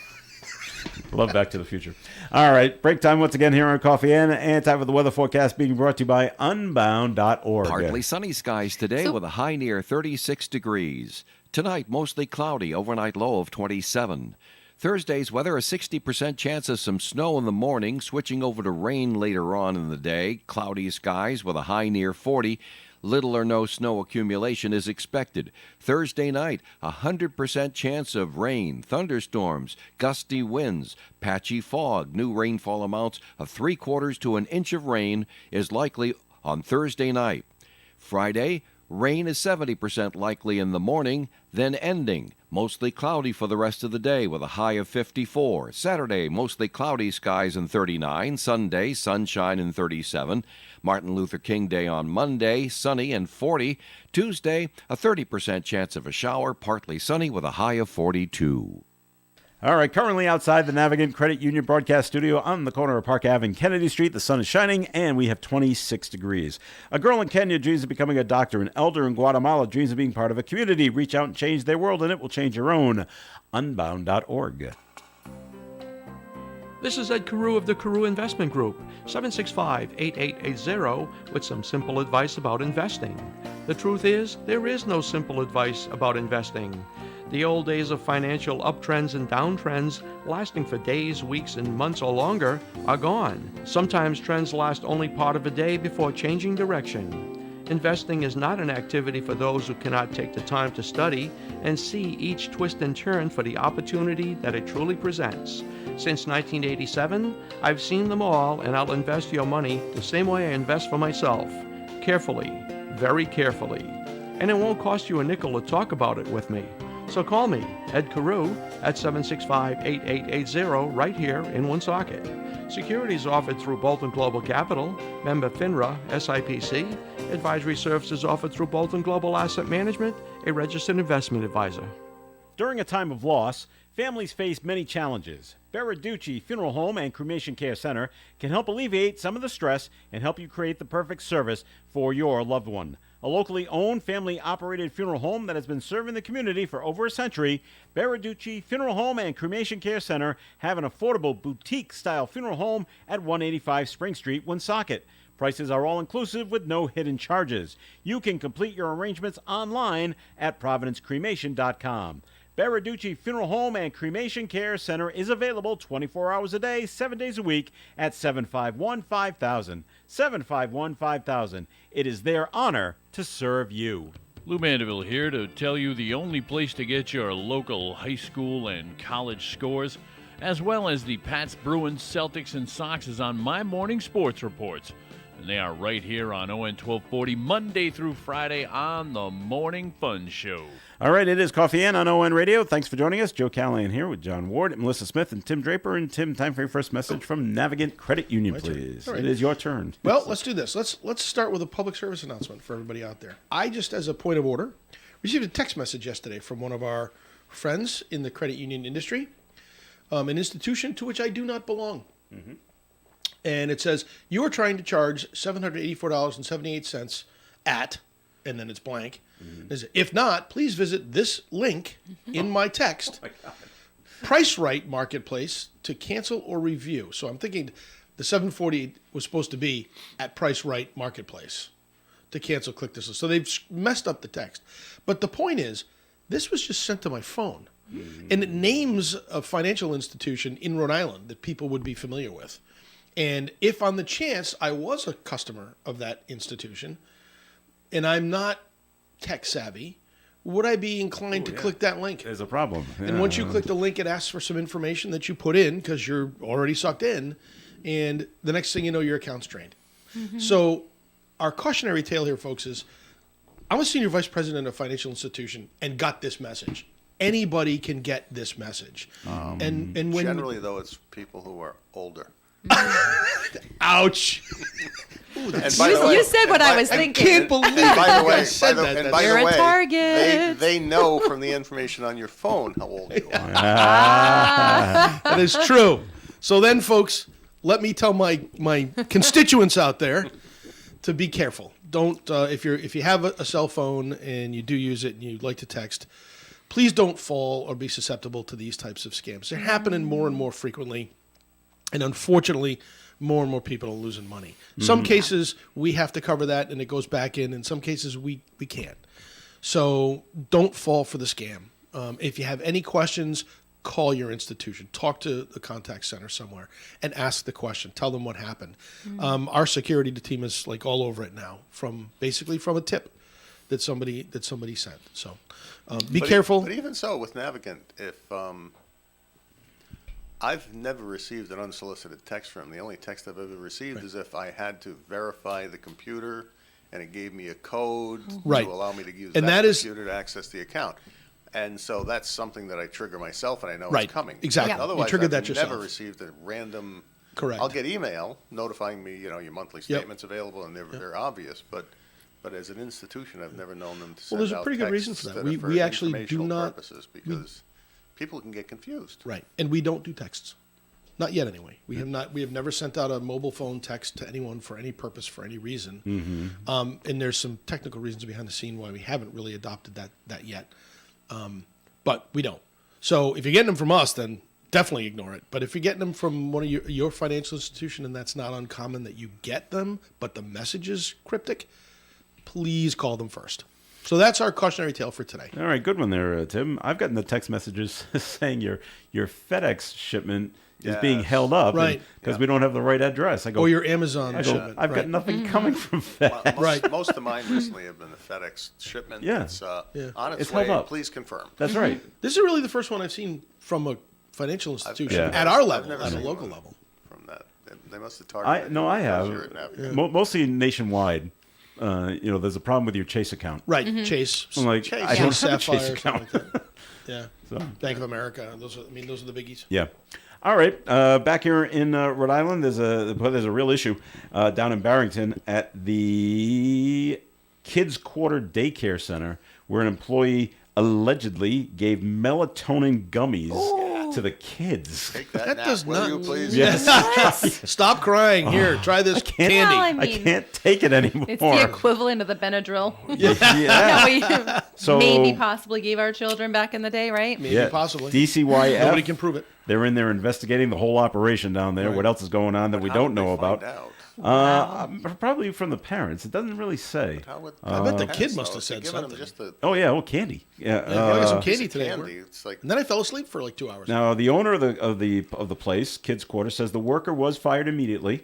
Love Back to the Future. All right, break time once again here on Coffee and time for the weather forecast being brought to you by Unbound.org. Partly sunny skies today with a high near 36 degrees. Tonight, mostly cloudy, overnight low of 27. Thursday's weather, a 60% chance of some snow in the morning, switching over to rain later on in the day. Cloudy skies with a high near 40. Little or no snow accumulation is expected. Thursday night, 100% chance of rain, thunderstorms, gusty winds, patchy fog. New rainfall amounts of 3/4 to an inch of rain is likely on Thursday night. Friday, rain is 70% likely in the morning, then ending. Mostly cloudy for the rest of the day with a high of 54. Saturday, mostly cloudy skies and 39. Sunday, sunshine and 37. Martin Luther King Day on Monday, sunny and 40. Tuesday, a 30% chance of a shower, partly sunny with a high of 42. All right, currently outside the Navigant Credit Union broadcast studio on the corner of Park Ave and Kennedy Street, the sun is shining, and we have 26 degrees. A girl in Kenya dreams of becoming a doctor. An elder in Guatemala dreams of being part of a community. Reach out and change their world, and it will change your own. Unbound.org. This is Ed Carew of the Carew Investment Group, 765-8880, with some simple advice about investing. The truth is, there is no simple advice about investing. The old days of financial uptrends and downtrends, lasting for days, weeks, and months or longer, are gone. Sometimes trends last only part of a day before changing direction. Investing is not an activity for those who cannot take the time to study and see each twist and turn for the opportunity that it truly presents. Since 1987, I've seen them all, and I'll invest your money the same way I invest for myself. Carefully, very carefully. And it won't cost you a nickel to talk about it with me. So call me, Ed Carew, at 765-8880 right here in Woonsocket. Securities offered through Bolton Global Capital, member FINRA, SIPC. Advisory services offered through Bolton Global Asset Management, a registered investment advisor. During a time of loss, families face many challenges. Baraducci Funeral Home and Cremation Care Center can help alleviate some of the stress and help you create the perfect service for your loved one. A locally owned, family-operated funeral home that has been serving the community for over a century, Baraducci Funeral Home and Cremation Care Center have an affordable boutique-style funeral home at 185 Spring Street, Woonsocket. Prices are all-inclusive with no hidden charges. You can complete your arrangements online at providencecremation.com. Baraducci Funeral Home and Cremation Care Center is available 24 hours a day, 7 days a week at 751-5000. 751-5000. It is their honor to serve you. Lou Mandeville here to tell you the only place to get your local high school and college scores, as well as the Pats, Bruins, Celtics, and Sox is on My Morning Sports Reports. And they are right here on ON 1240, Monday through Friday on the Morning Fun Show. All right, it is Coffee In on ON Radio. Thanks for joining us. Joe Callahan here with John Ward, Melissa Smith, and Tim Draper. And Tim, time for your first message from Navigant Credit Union, please. All right. It is your turn. Well, let's do this. Let's start with a public service announcement for everybody out there. I just, as a point of order, received a text message yesterday from one of our friends in the credit union industry, an institution to which I do not belong. Mm-hmm. And it says, you are trying to charge $784.78 at, and then it's blank. Mm-hmm. If not, please visit this link in my text, Price Right Marketplace, to cancel or review. So I'm thinking the $740 was supposed to be at Price Right Marketplace. To cancel, click this. So they've messed up the text. But the point is, this was just sent to my phone. Mm-hmm. And it names a financial institution in Rhode Island that people would be familiar with. And if on the chance I was a customer of that institution and I'm not tech savvy, would I be inclined to click that link? There's a problem. And once you click the link, it asks for some information that you put in because you're already sucked in. And the next thing you know, your account's drained. Mm-hmm. So our cautionary tale here, folks, is I'm a senior vice president of a financial institution and got this message. Anybody can get this message. And when Generally, though, it's people who are older. Ouch. And by the way, You said what I was thinking. I can't believe and by the way, you said that. and by You're the a way, target. they know from the information on your phone how old you are. That is true. So then, folks, let me tell my constituents out there to be careful. Don't if you have a cell phone and you do use it and you like to text, please don't fall or be susceptible to these types of scams. They're happening more and more frequently, and unfortunately, more and more people are losing money. Some cases we have to cover that and it goes back in. In some cases we can't. So don't fall for the scam. If you have any questions, call your institution. Talk to the contact center somewhere and ask the question. Tell them what happened. Our security team is like all over it now, from a tip that somebody sent. So be careful. But even so, with Navigant, if I've never received an unsolicited text from them. The only text I've ever received is if I had to verify the computer and it gave me a code Right. to allow me to use And that that is- computer to access the account. And so that's something that I trigger myself, and I know Right. it's coming. Exactly. Yeah. You Otherwise, triggered I've that yourself. never received a random. Correct. I'll get email notifying me, your monthly statement's available, and they're obvious. But as an institution, I've never known them to send Well, there's a out pretty good reason texts for that. are We actually do informational not- purposes because people can get confused. Right. And we don't do texts. Not yet, anyway. We have never sent out a mobile phone text to anyone for any purpose, for any reason. And there's some technical reasons behind the scene why we haven't really adopted that yet. But we don't. So if you're getting them from us, then definitely ignore it. But if you're getting them from one of your financial institution, and that's not uncommon that you get them, but the message is cryptic, please call them first. So that's our cautionary tale for today. All right, good one there, Tim. I've gotten the text messages saying your FedEx shipment is being Yes. held up Right. because we don't have the right address. I go, Or your Amazon I go, shipment. I've got right. nothing coming from FedEx. Well, most of mine recently have been the FedEx shipment. Yeah. It's Yeah. on its It's way. held up. Please confirm. That's right. This is really the first one I've seen from a financial institution Yeah. at our I've level, never at a seen local one level. from that. They must have targeted. I because have you're at Navigant. mostly nationwide. There's a problem with your Chase account. Right, Chase. I'm like, Chase. I don't have a Sapphire, Chase account. something like that. Yeah. So, Bank of America. Those are the biggies. yeah. All right. Back here in Rhode Island, there's a real issue down in Barrington at the Kids Quarter Daycare Center, where an employee allegedly gave melatonin gummies to the kids. Take that, That nap, does will not- you please? Yes. Stop crying. Here, try this can't- candy. Well, I I mean, can't take it anymore. it's the equivalent of the Benadryl Yeah. that we So maybe possibly gave our children back in the day, right? Maybe, possibly. DCYF. Nobody can prove it. They're in there investigating the whole operation down there. Right. What else is going on that we How don't would they know find about? out? Probably from the parents. It doesn't really say. How would I bet the parents kid must know? have If you're said giving them something. just a Oh yeah, candy. Yeah. I got some piece candy of today. candy. It's like And then I fell asleep for like 2 hours. Now the owner of the place, Kids Quarter, says the worker was fired immediately,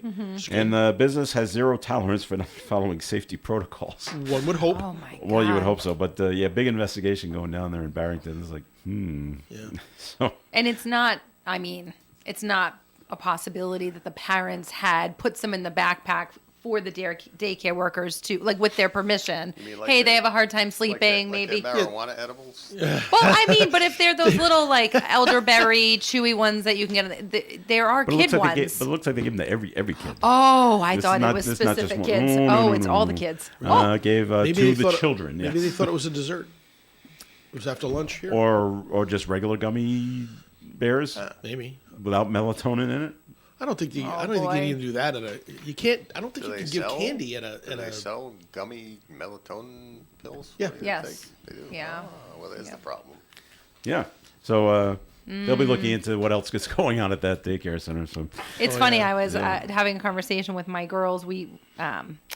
and the business has zero tolerance for not following safety protocols. One would hope. Oh my god. Well, you would hope so, but big investigation going down there in Barrington. It's like, Yeah. So And it's not, I mean, it's not a possibility that the parents had put some in the backpack for the daycare workers to, like, with their permission. mean like Hey, they they- have a hard time like sleeping, their maybe. marijuana edibles. Well, I mean, but if they're those little, like, elderberry, chewy ones that you can get, there are but it kid looks like ones. but it looks like they give them to every kid. Oh, I This thought is not- it was this is not just specific one- kids. no, no, Oh, no, it's no, all no. the kids. Gave to they the thought children. Maybe yes. they thought it was a dessert. It was after lunch here. or just regular gummy bears Maybe. without melatonin in it. I don't think Oh, I don't think boy. you can even do that at a. You can't. I don't think Do you they can give sell? candy at Do a. they sell gummy melatonin pills? Yeah. What do you Yes. think? They do. Yeah. Oh, well, there's Yeah. the problem. Yeah. So they'll be Mm. looking into what else is going on at that daycare center. So It's Oh, funny. yeah. I was having a conversation with my girls.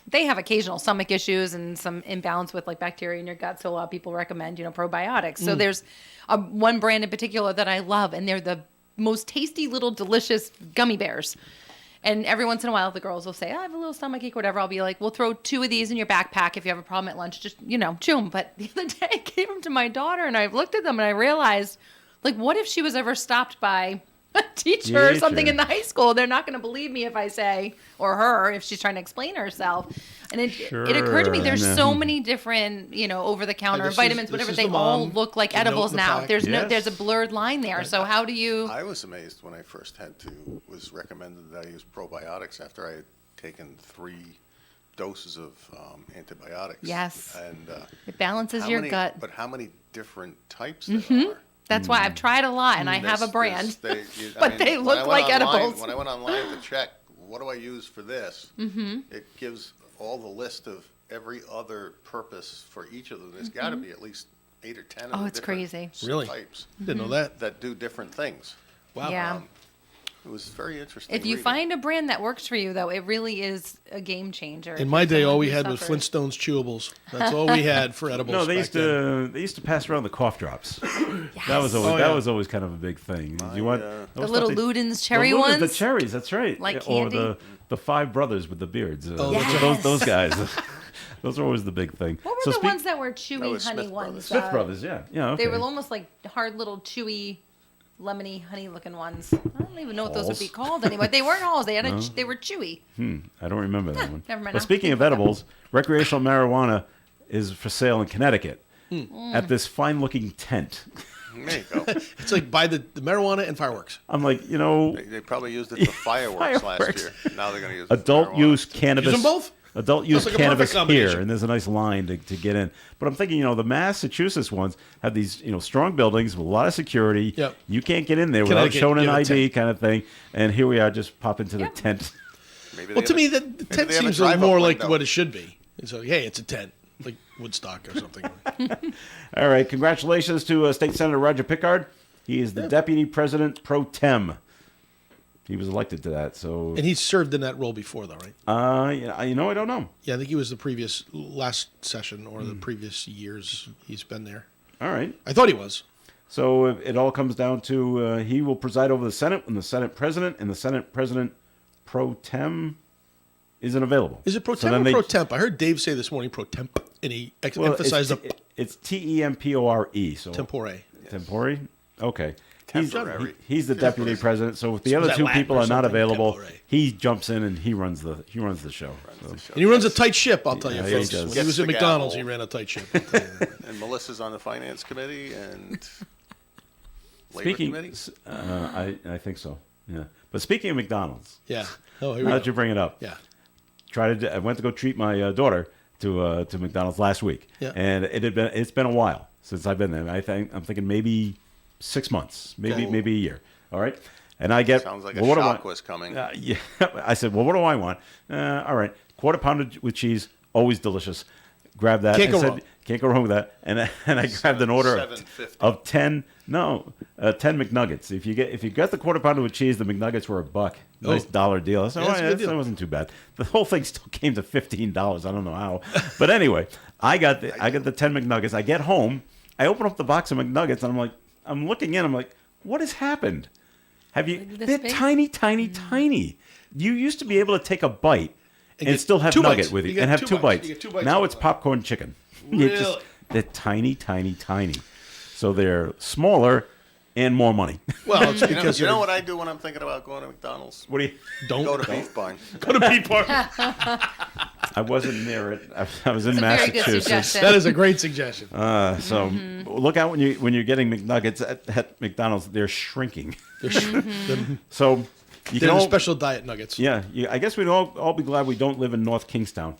They have occasional stomach issues and some imbalance with like bacteria in your gut. So a lot of people recommend, probiotics. So there's one brand in particular that I love, and they're the most tasty little delicious gummy bears. And every once in a while, the girls will say, I have a little stomachache, whatever. I'll be like, we'll throw 2 of these in your backpack if you have a problem at lunch. Just, chew them. But the other day, I gave them to my daughter, and I looked at them, and I realized, like, what if she was ever stopped by a teacher or something in the high school? They're not going to believe me if I say, or her, if she's trying to explain herself. And it occurred to me, Sure, there's I know. so many different, over-the-counter This is- vitamins, this whatever. is They the all mom, look like the note edibles in the now. back. There's Yes. there's a blurred line there. So how do you? I was amazed when I first was recommended that I use probiotics after I had taken 3 doses of antibiotics. Yes. And It balances how your many- gut. But how many different types there are? That's why I've tried a lot, and I have a brand. But they look like edibles. When I went online to check, what do I use for this? Mm-hmm. It gives all the list of every other purpose for each of them. There's got to be at least 8 or 10 of Oh, the it's different crazy. Really? types Didn't know that. that do different things. Wow. Yeah. It was very interesting. If you reading. find a brand that works for you, though, it really is a game changer. In if my you're day, all someone we who had was suffers. Flintstones chewables. That's all we had for edibles. No, they back used then. to they used to pass around the cough drops. Yes. That was always Oh, yeah. that was always kind of a big thing. You want yeah. those The little stuff they- Luden's cherry the Ludens, ones? the cherries. That's right. Like Or candy? the five brothers with the beards. Oh, that's those guys. Those are always the big thing. What were So the speak- ones that were That chewy was honey Smith ones? Brothers. Smith Brothers? Yeah, yeah. Okay. They were almost like hard little chewy, lemony, honey-looking ones. I don't even know what those would be Halls? called anymore. They weren't halls. They had they were chewy. I don't remember that one. never mind. But speaking of edibles, recreational marijuana is for sale in Connecticut at this fine-looking tent. There you go. It's like buy the marijuana and fireworks. I'm like, They probably used it for fireworks last Fireworks. year. Now they're going to use it for adult marijuana. use cannabis. Use them both? Adult use Sounds like a cannabis perfect combination. here, and there's a nice line to get in. But I'm thinking, the Massachusetts ones have these, strong buildings with a lot of security. Yep. You can't get in there without Connecticut, showing an you have a ID tent. kind of thing. And here we are, just pop into the Yep. tent. Maybe they Well, to have me, a- the maybe tent they have a seems drive-up more like window. what it should be. And so, hey, it's a tent, like Woodstock or something. All right, congratulations to State Senator Roger Pickard. He is the Deputy President Pro Tem. He was elected to that, so And he's served in that role before, though, right? I don't know. Yeah, I think he was the last session or the previous years he's been there. All right. I thought he was. So it all comes down to he will preside over the Senate when the Senate President and the Senate President Pro Tem isn't available. Is it pro So temp then or they- pro temp? I heard Dave say this morning pro temp, and he well, emphasized it's TEMPORE. So tempore. Tempore. Okay. Temporary. He's the deputy president. So if the other that two Latin people or are not something? available, Tempore. he jumps in and he runs the show. So. And he runs a tight ship, I'll tell you, Yeah, he folks. does. When he Gets was at the McDonald's, gavel. he ran a tight ship. I'll tell you that. And Melissa's on the finance committee and labor Speaking, committee. I think so. Yeah. But speaking of McDonald's, Yeah. Oh, here now we that you go. bring it up, Yeah. I went to go treat my daughter to McDonald's last week, Yeah. and it's been a while since I've been there. I'm thinking maybe 6 months, maybe Okay. a year. All right, and I get Sounds like a well, what do I- shock was coming. yeah, I said, well, what do I want? All right, quarter pounder with cheese, always delicious. Grab that. Can't I go said, wrong. Can't go wrong with that. And I grabbed an order $7.50. of 10 McNuggets. If you get the quarter pounder with cheese, the McNuggets were $1. Nice dollar deal. I said, Yeah, that's a good that deal. wasn't too bad. The whole thing still came to $15. I don't know how, but anyway, I got the 10 McNuggets. I get home, I open up the box of McNuggets, and I'm looking in. I'm like, what has happened? Have you? Like this They're big? tiny, tiny. You used to be able to take a bite and get still have 2 nugget bites. with you, You get and have 2 2 bites. bites. You get 2 bites Now out it's of that. popcorn chicken. You Really? they're tiny. So they're smaller and more money. Well, it's You know, because you know what I do when I'm thinking about going to McDonald's? What do you? don't Go to Beef Barn. go to Beef Barn. I wasn't near it. I was in It's a very good Massachusetts. suggestion. That is a great suggestion. So look out when you're getting McNuggets at McDonald's. They're shrinking. So you They're can the all, special diet nuggets. Yeah, I guess we'd all be glad we don't live in North Kingstown.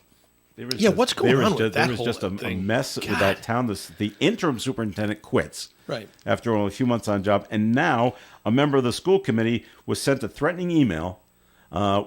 There was Yeah, what's going on with There that was whole just a thing? mess with God. that town. The interim superintendent quits. Right. After only a few months on job, and now a member of the school committee was sent a threatening email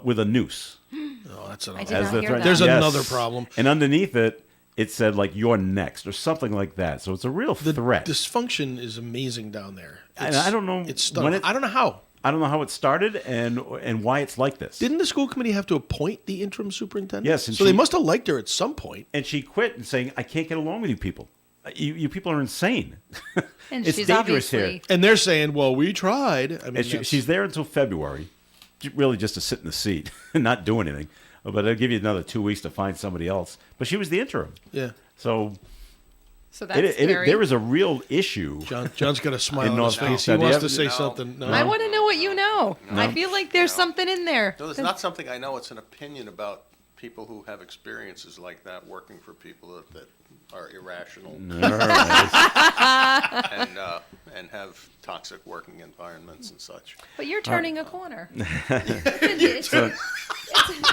with a noose. Oh, that's another. I did not hear threat- that. There's Yes. another problem. And underneath it said like "you're next" or something like that. So it's a real The threat. dysfunction is amazing down there. And I don't know It's when stunning. I don't know how. I don't know how it started and why it's like this. Didn't the school committee have to appoint the interim superintendent? Yes, and So they she- must have liked her at some point. And she quit and saying, "I can't get along with you people. You people are insane. And it's she's dangerous obviously here." And they're saying, "Well, we tried." I mean, And she's there until February, really just to sit in the seat and not do anything. But they'll give you another 2 weeks to find somebody else. But she was the interim, yeah. so so that's scary. there is a real issue. John's got a smile In on his North face. He Carolina. wants Yeah. to say No. something. No. I want to know what you know. I feel like there's something in there. No, it's not something I know. It's an opinion about people who have experiences like that working for people that are irrational All right. and have toxic working environments and such. But you're turning a corner. So,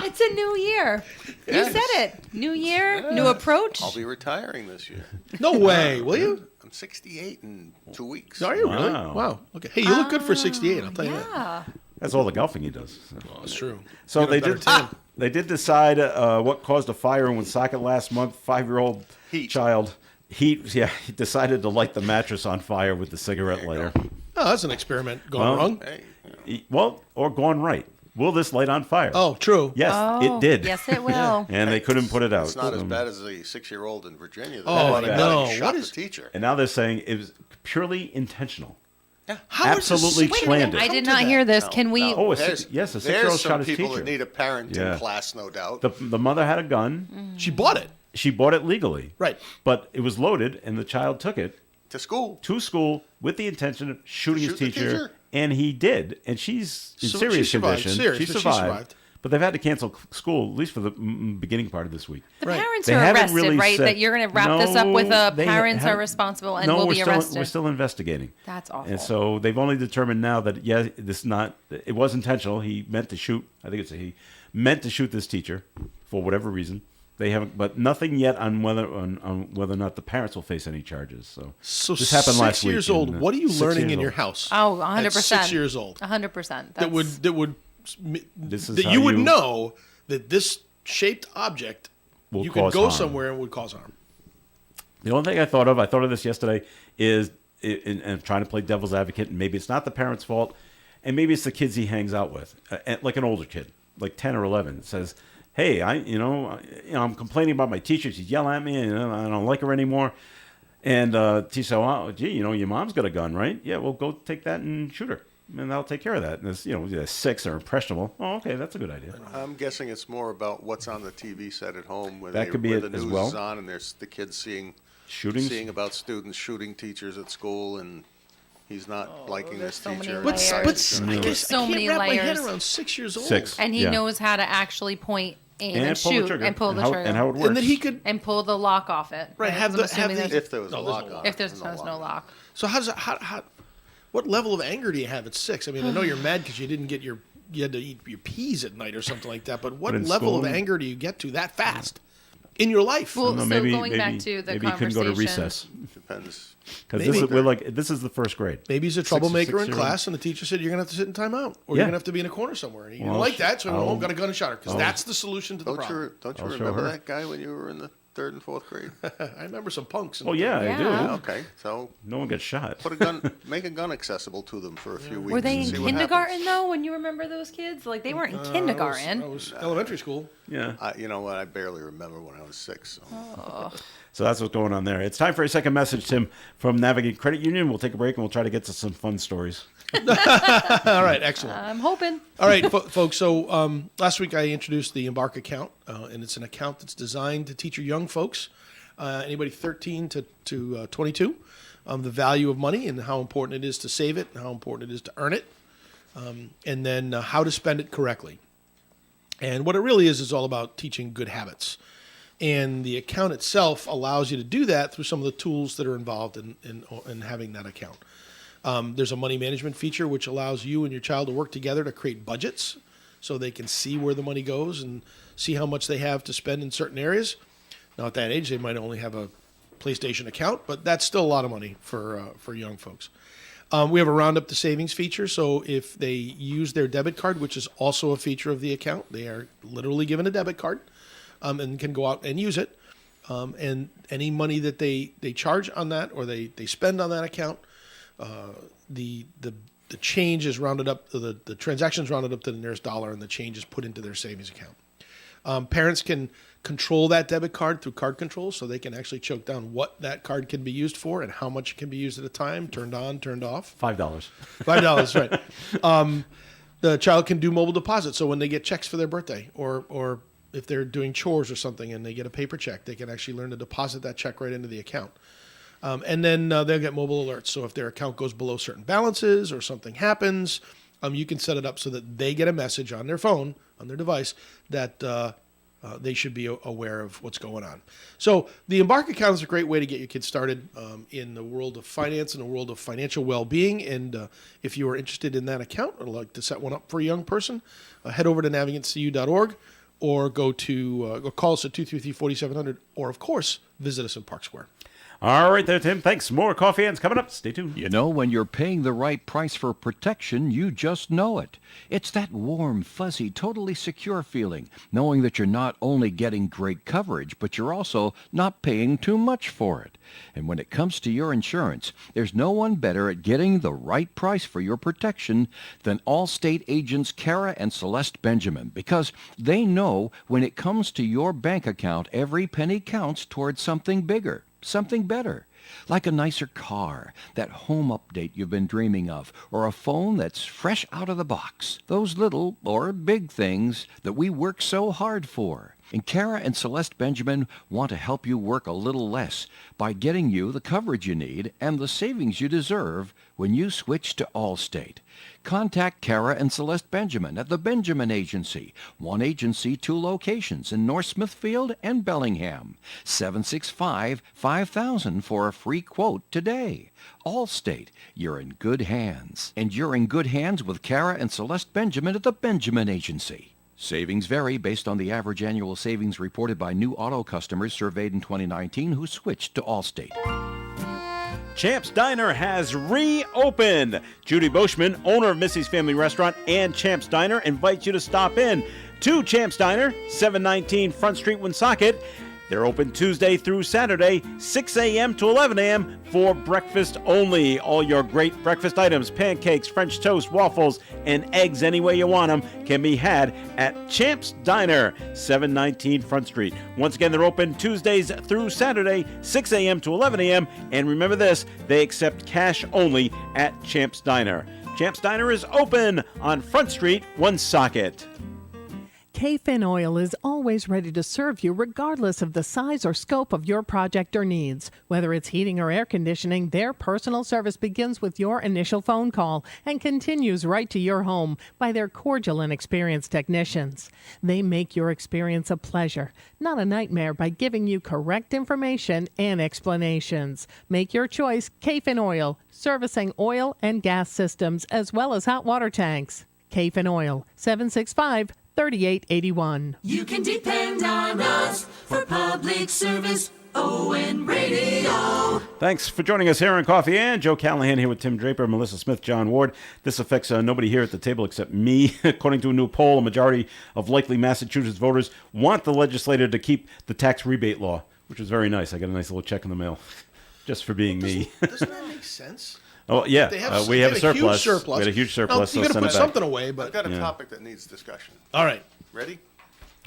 It's a new year. You Yes. said it. New year, new approach. I'll be retiring this year. No way, will you? I'm 68 in 2 weeks. Are you really? Wow. Wow. Okay. Hey, you look good for 68. I'll tell you that. Yeah. That's all the golfing he does. Oh, that's true. So Get a they better did. tan. They did decide what caused a fire in Woonsocket last month. 5-year-old Heat. child. Heat. Yeah, he decided to light the mattress on fire with the cigarette lighter. Oh, that's an experiment gone Well, wrong. Hey, Or gone right. Will this light on fire? Oh, true. yes, it did. Yes, it will. And they couldn't put it out. it's not as bad as the 6-year-old in Virginia. That Oh, went out no. and shot What the is- teacher. And now they're saying it was purely intentional. How is this Absolutely 6-year-old planned it. I come did to not that? hear this. No, Can we? no. Oh, There's- yes, a There's 6-year-old shot some his people teacher. that need a parenting Yeah. class, no doubt. The mother had a gun. She bought it. She bought it legally. Right. But it was loaded, and the child took it to school. to school with the intention of shooting his shoot the teacher, teacher? and he did. And she's in So serious she survived. condition. Serious, she but she survived. survived. But they've had to cancel school at least for the beginning part of this week. The Right. parents They are haven't arrested, really right? said- That you're going to wrap this up with No, a they parents are haven't- responsible and no, will we're be still, arrested. We're still investigating. That's awful. And so they've only determined now that it was intentional. He meant to shoot. I think it's a he meant to shoot this teacher for whatever reason. They haven't, but nothing yet on whether or not the parents will face any charges. So this happened 6 last week. years old. and, What are you 6 learning years in your old. house? Oh, at 100%. 6 years old. 100%. That would This is that how you would you- know that this shaped object Will you could cause go harm. somewhere and would cause harm. The only thing I thought of this yesterday, is and trying to play devil's advocate, and maybe it's not the parents' fault, and maybe it's the kids he hangs out with, like an older kid, like 10 or 11, says, "Hey, I'm complaining about my teacher. She's yelling at me, and I don't like her anymore." And teacher said, "Oh, gee, your mom's got a gun, right? Yeah, well, go take that and shoot her, and I'll take care of that." And it's, they're 6 or impressionable. Oh, okay, that's a good idea. I'm guessing it's more about what's on the TV set at home where, That could be where it the as news well. is on and there's the kids seeing Shootings. about students shooting teachers at school and he's not liking this so many teacher. layers. I guess So I can't many wrap my head layers. around 6 years old. 6. And he Yeah. knows how to actually point, aim, and, pull the shoot, trigger, and pull the how, trigger. and how it works. And that he could. and pull the lock off it. Right, have Because the- I'm have assuming the- there's- If there was a No, there's lock no on. if there's there's no lock. So how what level of anger do you have at 6? I mean, I know you're mad because you didn't get you had to eat your peas at night or something like that. But what But in level of school- anger do you get to that fast in your life? Well, No, so going back to the maybe he couldn't go to conversation. recess. Depends. Because Maybe. this is the first grade. Maybe he's a troublemaker in 6-year-old. class, and the teacher said you're gonna have to sit in timeout, or Yeah. you're gonna have to be in a corner somewhere. And he didn't Well, like that, so he went I'll- home, got a gun and shot her. Because that's the solution to the Don't problem. you I'll show remember her. that guy when you were in the 3rd and 4th grade? I remember some punks. Oh yeah, I do. Yeah. Okay, so No one gets shot. put a gun, make a gun accessible to them for a few weeks. Were they and in see what kindergarten happens. though? When you remember those kids, like they weren't in I kindergarten. was elementary school. Yeah. You know what? I barely remember when I was 6. So. So that's what's going on there. It's time for a second message, Tim, from Navigate Credit Union. We'll take a break and we'll try to get to some fun stories. All right, excellent. I'm hoping. All right, folks. So last week I introduced the Embark account, and it's an account that's designed to teach your young folks, anybody 13 to 22, the value of money and how important it is to save it and how important it is to earn it, and then how to spend it correctly. And what it really is all about teaching good habits. And the account itself allows you to do that through some of the tools that are involved in having that account. There's a money management feature which allows you and your child to work together to create budgets so they can see where the money goes and see how much they have to spend in certain areas. Now, at that age, they might only have a PlayStation account, but that's still a lot of money for young folks. We have a round up the savings feature, so if they use their debit card, which is also a feature of the account, they are literally given a debit card and can go out and use it. And any money that they charge on that or they spend on that account, the change is rounded up, the transactions rounded up to the nearest dollar, and the change is put into their savings account. Parents can control that debit card through card control, so they can actually choke down what that card can be used for and how much it can be used at a time, turned on, turned off. $5. $5, right. The child can do mobile deposits, so when they get checks for their birthday, or if they're doing chores or something and they get a paper check, they can actually learn to deposit that check right into the account. And then they'll get mobile alerts. So if their account goes below certain balances or something happens, you can set it up so that they get a message on their phone, on their device, that they should be aware of what's going on. So the Embark account is a great way to get your kids started in the world of finance and the world of financial well-being. And if you are interested in that account or like to set one up for a young person, head over to navigancecu.org or go call us at 233-4700, or of course visit us in Park Square. All right there, Tim. Thanks. More Coffee Hands coming up. Stay tuned. You know, when you're paying the right price for protection, you just know it. It's that warm, fuzzy, totally secure feeling, knowing that you're not only getting great coverage, but you're also not paying too much for it. And when it comes to your insurance, there's no one better at getting the right price for your protection than Allstate agents Kara and Celeste Benjamin, because they know when it comes to your bank account, every penny counts towards something bigger. Something better, like a nicer car, that home update you've been dreaming of, or a phone that's fresh out of the box. Those little or big things that we work so hard for. And Kara and Celeste Benjamin want to help you work a little less by getting you the coverage you need and the savings you deserve when you switch to Allstate. Contact Kara and Celeste Benjamin at the Benjamin Agency. One agency, 2 locations in North Smithfield and Bellingham. 765-5000 for a free quote today. Allstate, you're in good hands. And you're in good hands with Kara and Celeste Benjamin at the Benjamin Agency. Savings vary based on the average annual savings reported by new auto customers surveyed in 2019 who switched to Allstate. Champ's Diner has reopened. Judy Boschman, owner of Missy's Family Restaurant and Champ's Diner, invites you to stop in to Champ's Diner, 719 Front Street, Woonsocket. They're open Tuesday through Saturday, 6 a.m. to 11 a.m. for breakfast only. All your great breakfast items, pancakes, French toast, waffles, and eggs any way you want them can be had at Champ's Diner, 719 Front Street. Once again, they're open Tuesdays through Saturday, 6 a.m. to 11 a.m. And remember this, they accept cash only at Champ's Diner. Champ's Diner is open on Front Street, Woonsocket. K-Fin Oil is always ready to serve you regardless of the size or scope of your project or needs. Whether it's heating or air conditioning, their personal service begins with your initial phone call and continues right to your home by their cordial and experienced technicians. They make your experience a pleasure, not a nightmare, by giving you correct information and explanations. Make your choice, K-Fin Oil, servicing oil and gas systems as well as hot water tanks. K-Fin Oil, 765-3881. You can depend on us for public service. ON Radio. Thanks for joining us here on Coffee and Joe Callahan here with Tim Draper, Melissa Smith, John Ward. This affects nobody here at the table except me. According to a new poll, a majority of likely Massachusetts voters want the legislator to keep the tax rebate law, which is very nice. I got a nice little check in the mail just for being me. Doesn't that make sense? Oh, yeah. We have a surplus. Huge surplus. We had a huge surplus. Now, you got to send put it back. something away, but I've got a topic that needs discussion. all right. Ready?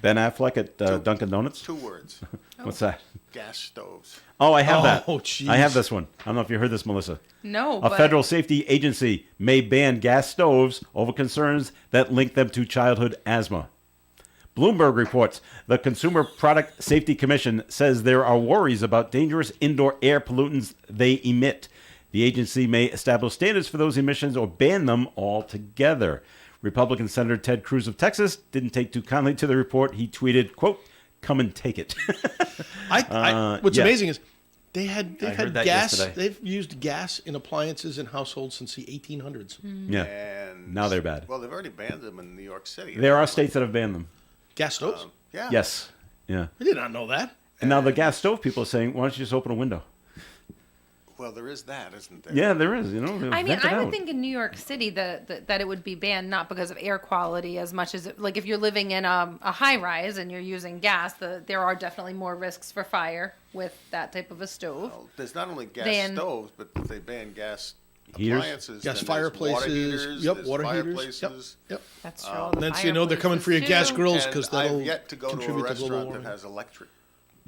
Ben Affleck at Dunkin' Donuts. 2 words. What's that? Gas stoves. Oh, I have that. Oh, jeez. I have this one. I don't know if you heard this, Melissa. No, A federal safety agency may ban gas stoves over concerns that link them to childhood asthma. Bloomberg reports the Consumer Product Safety Commission says there are worries about dangerous indoor air pollutants they emit. The agency may establish standards for those emissions or ban them altogether. Republican Senator Ted Cruz of Texas didn't take too kindly to the report. He tweeted, quote, "Come and take it." What's yeah. amazing is they've heard had that gas. yesterday. They've used gas in appliances in households since the 1800s. Yeah. And Now they're bad. Well, they've already banned them in New York City. There are states that have banned them. Gas stoves? Yeah. Yes. Yeah. I did not know that. And now the gas stove people are saying, why don't you just open a window? Well, there is that, isn't there? Yeah, there is. I mean, I would think in New York City that it would be banned not because of air quality as much as like if you're living in a high rise and you're using gas, there are definitely more risks for fire with that type of a stove. Well, there's not only gas Than- stoves, but if they ban gas Heaters? appliances. Gas then there's fireplaces. Water heaters, Yep, there's water heaters. fireplaces. Yep. That's true. And then so you know they're coming for your gas too. grills And because that'll I've yet to go to a contribute to global restaurant warming. that has electric.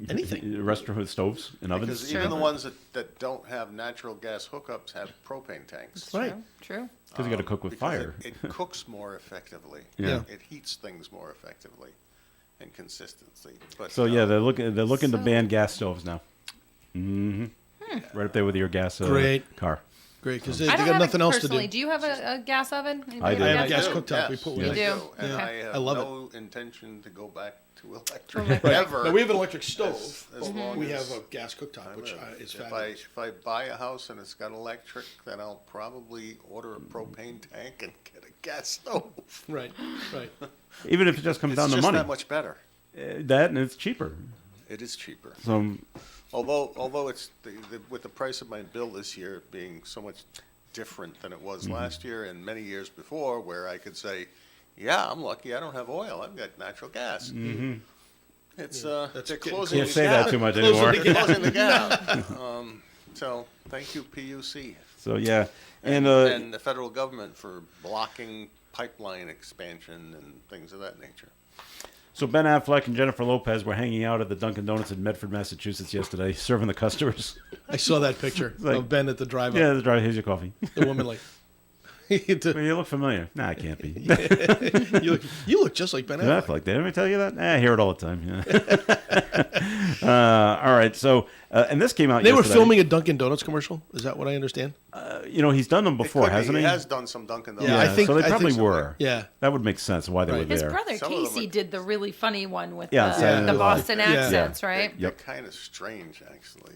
Anything. A restaurant with stoves and ovens. Because even the ones that don't have natural gas hookups have propane tanks. Right. True. Because you got to cook with Because fire. It cooks more effectively. Yeah. It heats things more effectively and consistently. But So yeah, they're looking to So- ban gas stoves now. Mm-hmm. Right up there with your gas Great. car. great because they I don't got have nothing a, else to do. personally. Do you have a gas oven? Anybody I do. I have a gas gas oven? cooktop. We Yes, put You one do? in. And Okay. I have I love no intention to go back to electric Right. ever. Now, we have an electric stove. as but long we as have a gas cooktop, which live. is if fabulous. if I buy a house and it's got electric, then I'll probably order a propane tank and get a gas stove. Right, right. Even if it just comes It's down to just money. that much better. That and it's cheaper. It is cheaper. So Although it's with the price of my bill this year being so much different than it was last year and many years before, where I could say, "Yeah, I'm lucky. I don't have oil. I've got natural gas." It's That's they're getting closing. can't the say gap. that too much Closing anymore. the They're closing the gap. So thank you, PUC, So yeah, and and the federal government for blocking pipeline expansion and things of that nature. so Ben Affleck and Jennifer Lopez were hanging out at the Dunkin' Donuts in Medford, Massachusetts yesterday, serving the customers. I saw that picture like- of Ben at the drive-up. Yeah, the driver. Here's your coffee. The woman like, Well, you look familiar. Nah, it can't be. you look just like Ben Ben Affleck. Affleck. Did I tell you that? I hear it all the time. Yeah. All right. So, and this came out. They were yesterday. filming a Dunkin' Donuts commercial. Is that what I understand? You know, he's done them before, Could be. hasn't he? He has done some Dunkin' Donuts. Yeah, I think- so they I probably think so. were. Yeah. That would make sense why they Right. were His there. brother Some of them Casey are- did the really funny one with Yeah, the, Saturday the Night Live. Boston Yeah. accents, Yeah. right? They're kind of strange, actually.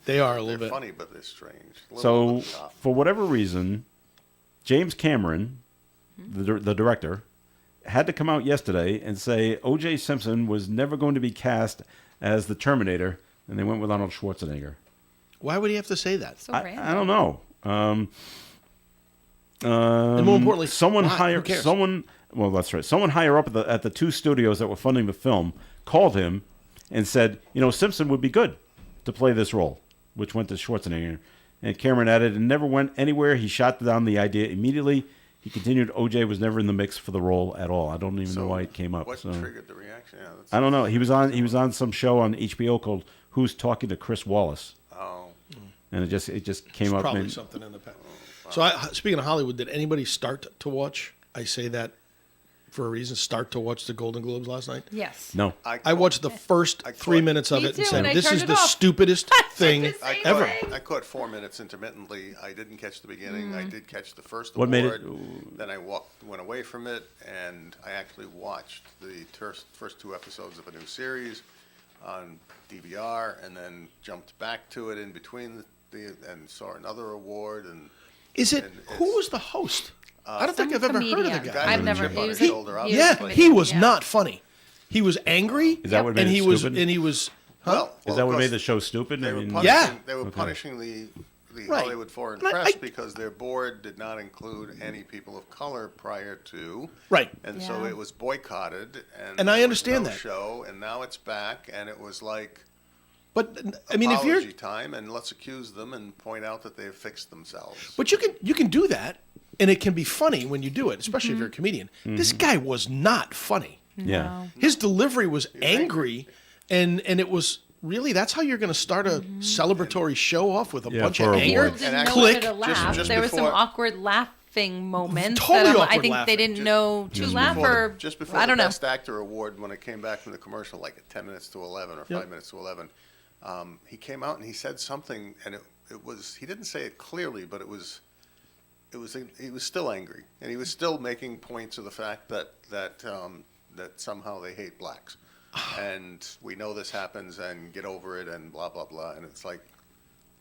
They are a little They're bit. funny, but they're strange. A little So, over the top. for whatever reason, James Cameron, the director, had to come out yesterday and say O.J. Simpson was never going to be cast as the Terminator, and they went with Arnold Schwarzenegger. Why would he have to say that? So random. I don't know. And more importantly, someone why? Who higher, cares? someone. Well, that's right. Someone higher up at the two studios that were funding the film called him and said, you know, Simpson would be good to play this role, which went to Schwarzenegger. And Cameron added, "It never went anywhere. He shot down the idea immediately. He continued, OJ was never in the mix for the role at all. I don't even know why it came up. What So triggered the reaction? Yeah, that's, I don't know. He was on some show on HBO called Who's Talking to Chris Wallace, oh, and it just came There's up. probably and- something in the past. So, speaking of Hollywood, did anybody start to watch? I say that for a reason. Start to watch the Golden Globes last night. Yes. No, I watched the first I 3 caught- minutes of Me it and too, said, and I "This turned is it the off." stupidest thing the same ever." thing. I caught 4 minutes intermittently. I didn't catch the beginning. I did catch the first What made award. it- Then I went away from it, and I actually watched the first 2 episodes of a new series on DVR, and then jumped back to it in between and saw another award. And Is it? And Who it's- was the host? I don't think Some I've ever heard of the comedian. guy. guy I've with a never. chip on he his was- shoulder, he was Yeah, a he comedian, was yeah. not funny. He was angry. Is that what made and it he was stupid? and he was. well, is of that what course, made the show stupid? They I were mean, punishing, Yeah. they were punishing the Right. Hollywood Foreign And I- Press I- because their board did not include any people of color prior to. Right. And so Yeah. it was boycotted. And And I there was understand no that. show, and now it's back, and it was like But I mean, if you're, apology time, and let's accuse them and point out that they've fixed themselves. but you can do that, and it can be funny when you do it, especially if you're a comedian. This guy was not funny. yeah. His delivery was angry, and it was really that's how you're going to start a celebratory show off with a Yeah, bunch for of a anger. award. People didn't And know click. whether to laugh. just There was some before- awkward laughing moments. Totally that I awkward think laughing. they didn't know to laugh or Just before I don't the know. Best Actor award, when it came back from the commercial, like at 10 minutes to 11 or 5 minutes to 11, he came out and he said something, and it was, he didn't say it clearly, but he was still angry, and he was still making points of the fact that somehow they hate blacks, and we know this happens, and get over it, and blah blah blah, and it's like,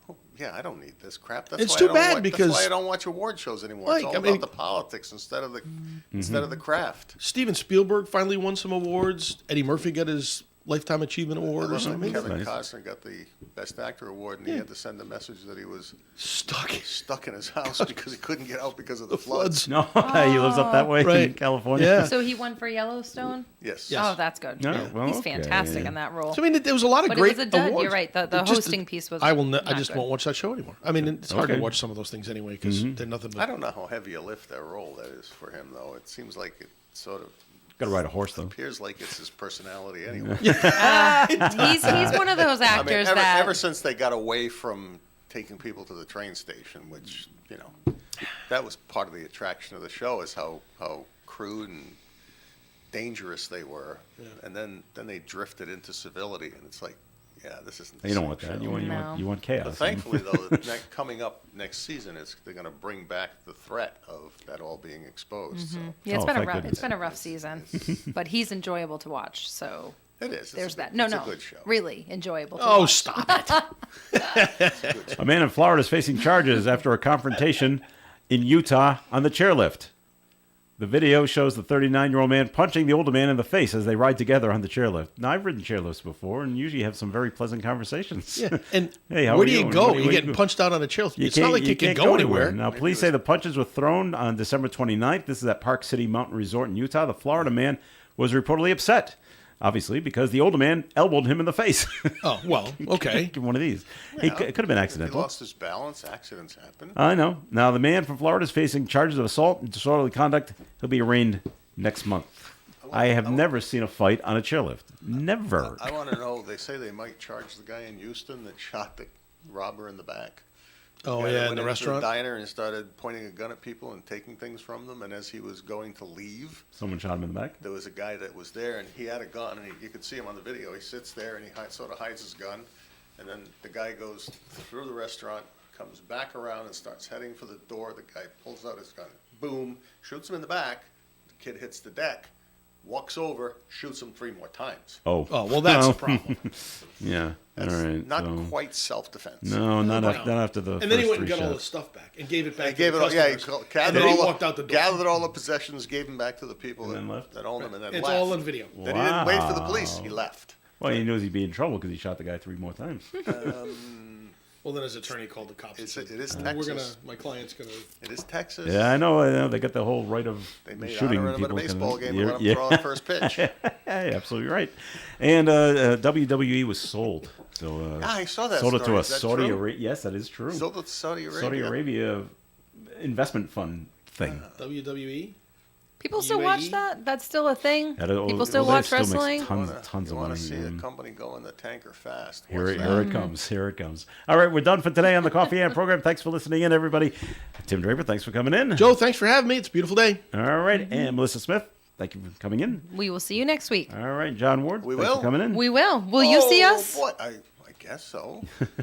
oh, yeah, I don't need this crap. That's It's why too I don't bad watch, because- that's why I don't watch award shows anymore. Like, It's all I mean- about the politics instead of the craft. Steven Spielberg finally won some awards. Eddie Murphy got his Lifetime Achievement Award or Kevin something. Nice. Costner got the Best Actor award, and he had to send a message that he was Stuck. in his house because he couldn't get out because of the floods. No, he lives up that way in Right. California. Yeah. So he won for Yellowstone. Yes. Yes. Oh, that's good. No, well, He's okay. fantastic in that role. So I mean, there was a lot of But it great was a dud, awards. you're right, the It just- hosting piece was I not just good. won't watch that show anymore. I mean, it's hard Okay. to watch some of those things anyway because they're nothing. I But don't know how heavy a lift that role that is for him, though. It seems like it sort of Got to ride a horse though. appears like it's his personality anyway. He's one of those I mean, actors ever, that ever since they got away from taking people to the train station, which, you know, that was part of the attraction of the show, is how crude and dangerous they were. And then they drifted into civility, and it's like, Yeah, this isn't. You don't want that. You want But chaos. thankfully, though, coming up next season, they're going to bring back the threat of that all being exposed. So Yeah, it's Oh, been a thank rough. goodness. It's been a rough season, but he's enjoyable to watch. So it is. there's that. It's No, a no, good show. really enjoyable. To Oh, watch. stop it. A man in Florida is facing charges after a confrontation in Utah on the chairlift. The video shows the 39-year-old man punching the older man in the face as they ride together on the chairlift. Now, I've ridden chairlifts before and usually have some very pleasant conversations. Yeah, and Hey, how where are do you you? go? Where do You're you getting go? punched out on a chair. It's not can't- like you can can't go anywhere. Now, police say the punches were thrown on December 29th. This is at Park City Mountain Resort in Utah. The Florida man was reportedly upset, obviously, because the older man elbowed him in the face. Oh, well, okay. Give him one of these. Yeah, It could have been He accidental. lost his balance. Accidents happen. I know. Now, the man from Florida is facing charges of assault and disorderly conduct. He'll be arraigned next month. I have never seen a fight on a chairlift. Never. I want to know. They say they might charge the guy in Houston that shot the robber in the back. Oh, Guy that yeah, in went the into restaurant. diner and started pointing a gun at people and taking things from them. And as he was going to leave, Someone shot him in the back. there was a guy that was there, and he had a gun, and you could see him on the video. He sits there, and he sort of hides his gun, and then the guy goes through the restaurant, comes back around, and starts heading for the door. The guy pulls out his gun, boom, shoots him in the back. The kid hits the deck, walks over, shoots him 3 more times. Oh. Oh, well, that's No. the problem. Yeah. That's All right. not so- quite self-defense. No, not after the And then he first went and 3 got all shots. his stuff back and gave it back. He gave to it the all. Yeah, he customers. gathered and then he all walked out the door. gathered all the possessions, gave them back to the people And then that, left? that owned them, and then It's left. all on video. Then he didn't wait for the police. He left. Well, he knows he'd be in trouble because he shot the guy 3 more times. Well, then his attorney called the cops. and It said, is We're Texas. gonna. My client's gonna. It is Texas. Yeah, I know. They got the whole right of They made shooting honor him people. at a baseball game and You're- let him throw out the first pitch. Yeah, absolutely right. And WWE was sold. So Yeah, I saw that sold it story. to a Is that Saudi true? Arabia. Yes, that is true. Sold it to Saudi Arabia. Saudi Arabia investment fund thing. WWE. People still watch UAE? that? That's still a thing? That- People still that watch still makes wrestling? Tons You of want money. to see a yeah. company go in the tanker fast. Here Watch it that. comes. Here it comes. All right, we're done for today on the Coffee and program. Thanks for listening in, everybody. Tim Draper, thanks for coming in. Joe, thanks for having me. It's a beautiful day. All right, and Melissa Smith, thank you for coming in. We will see you next week. All right, John Ward, We thanks will. for coming in. We will. Will you see Oh, us? Boy, I guess so.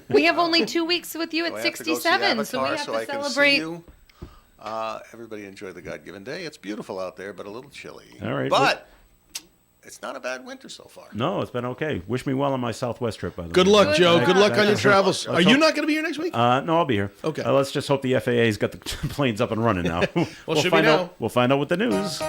We have only 2 weeks with you Do at I have to go see 67, so we Avatar have so to I can see celebrate. you? Everybody enjoy the God-given day. It's beautiful out there, but a little chilly. All right, But it's not a bad winter so far. No, it's been okay. Wish me well on my Southwest trip, by the Good way. luck, Joe. Good luck on your Let's travels. hope- Are you not going to be here next week? No, I'll be here. Okay. Let's just hope the FAA's got the planes up and running now. we'll should be find now. out. We'll find out with the news.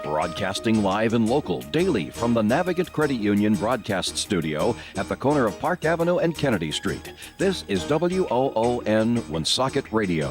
Broadcasting live and local daily from the Navigant Credit Union broadcast studio at the corner of Park Avenue and Kennedy Street. This is WOON Woonsocket Radio.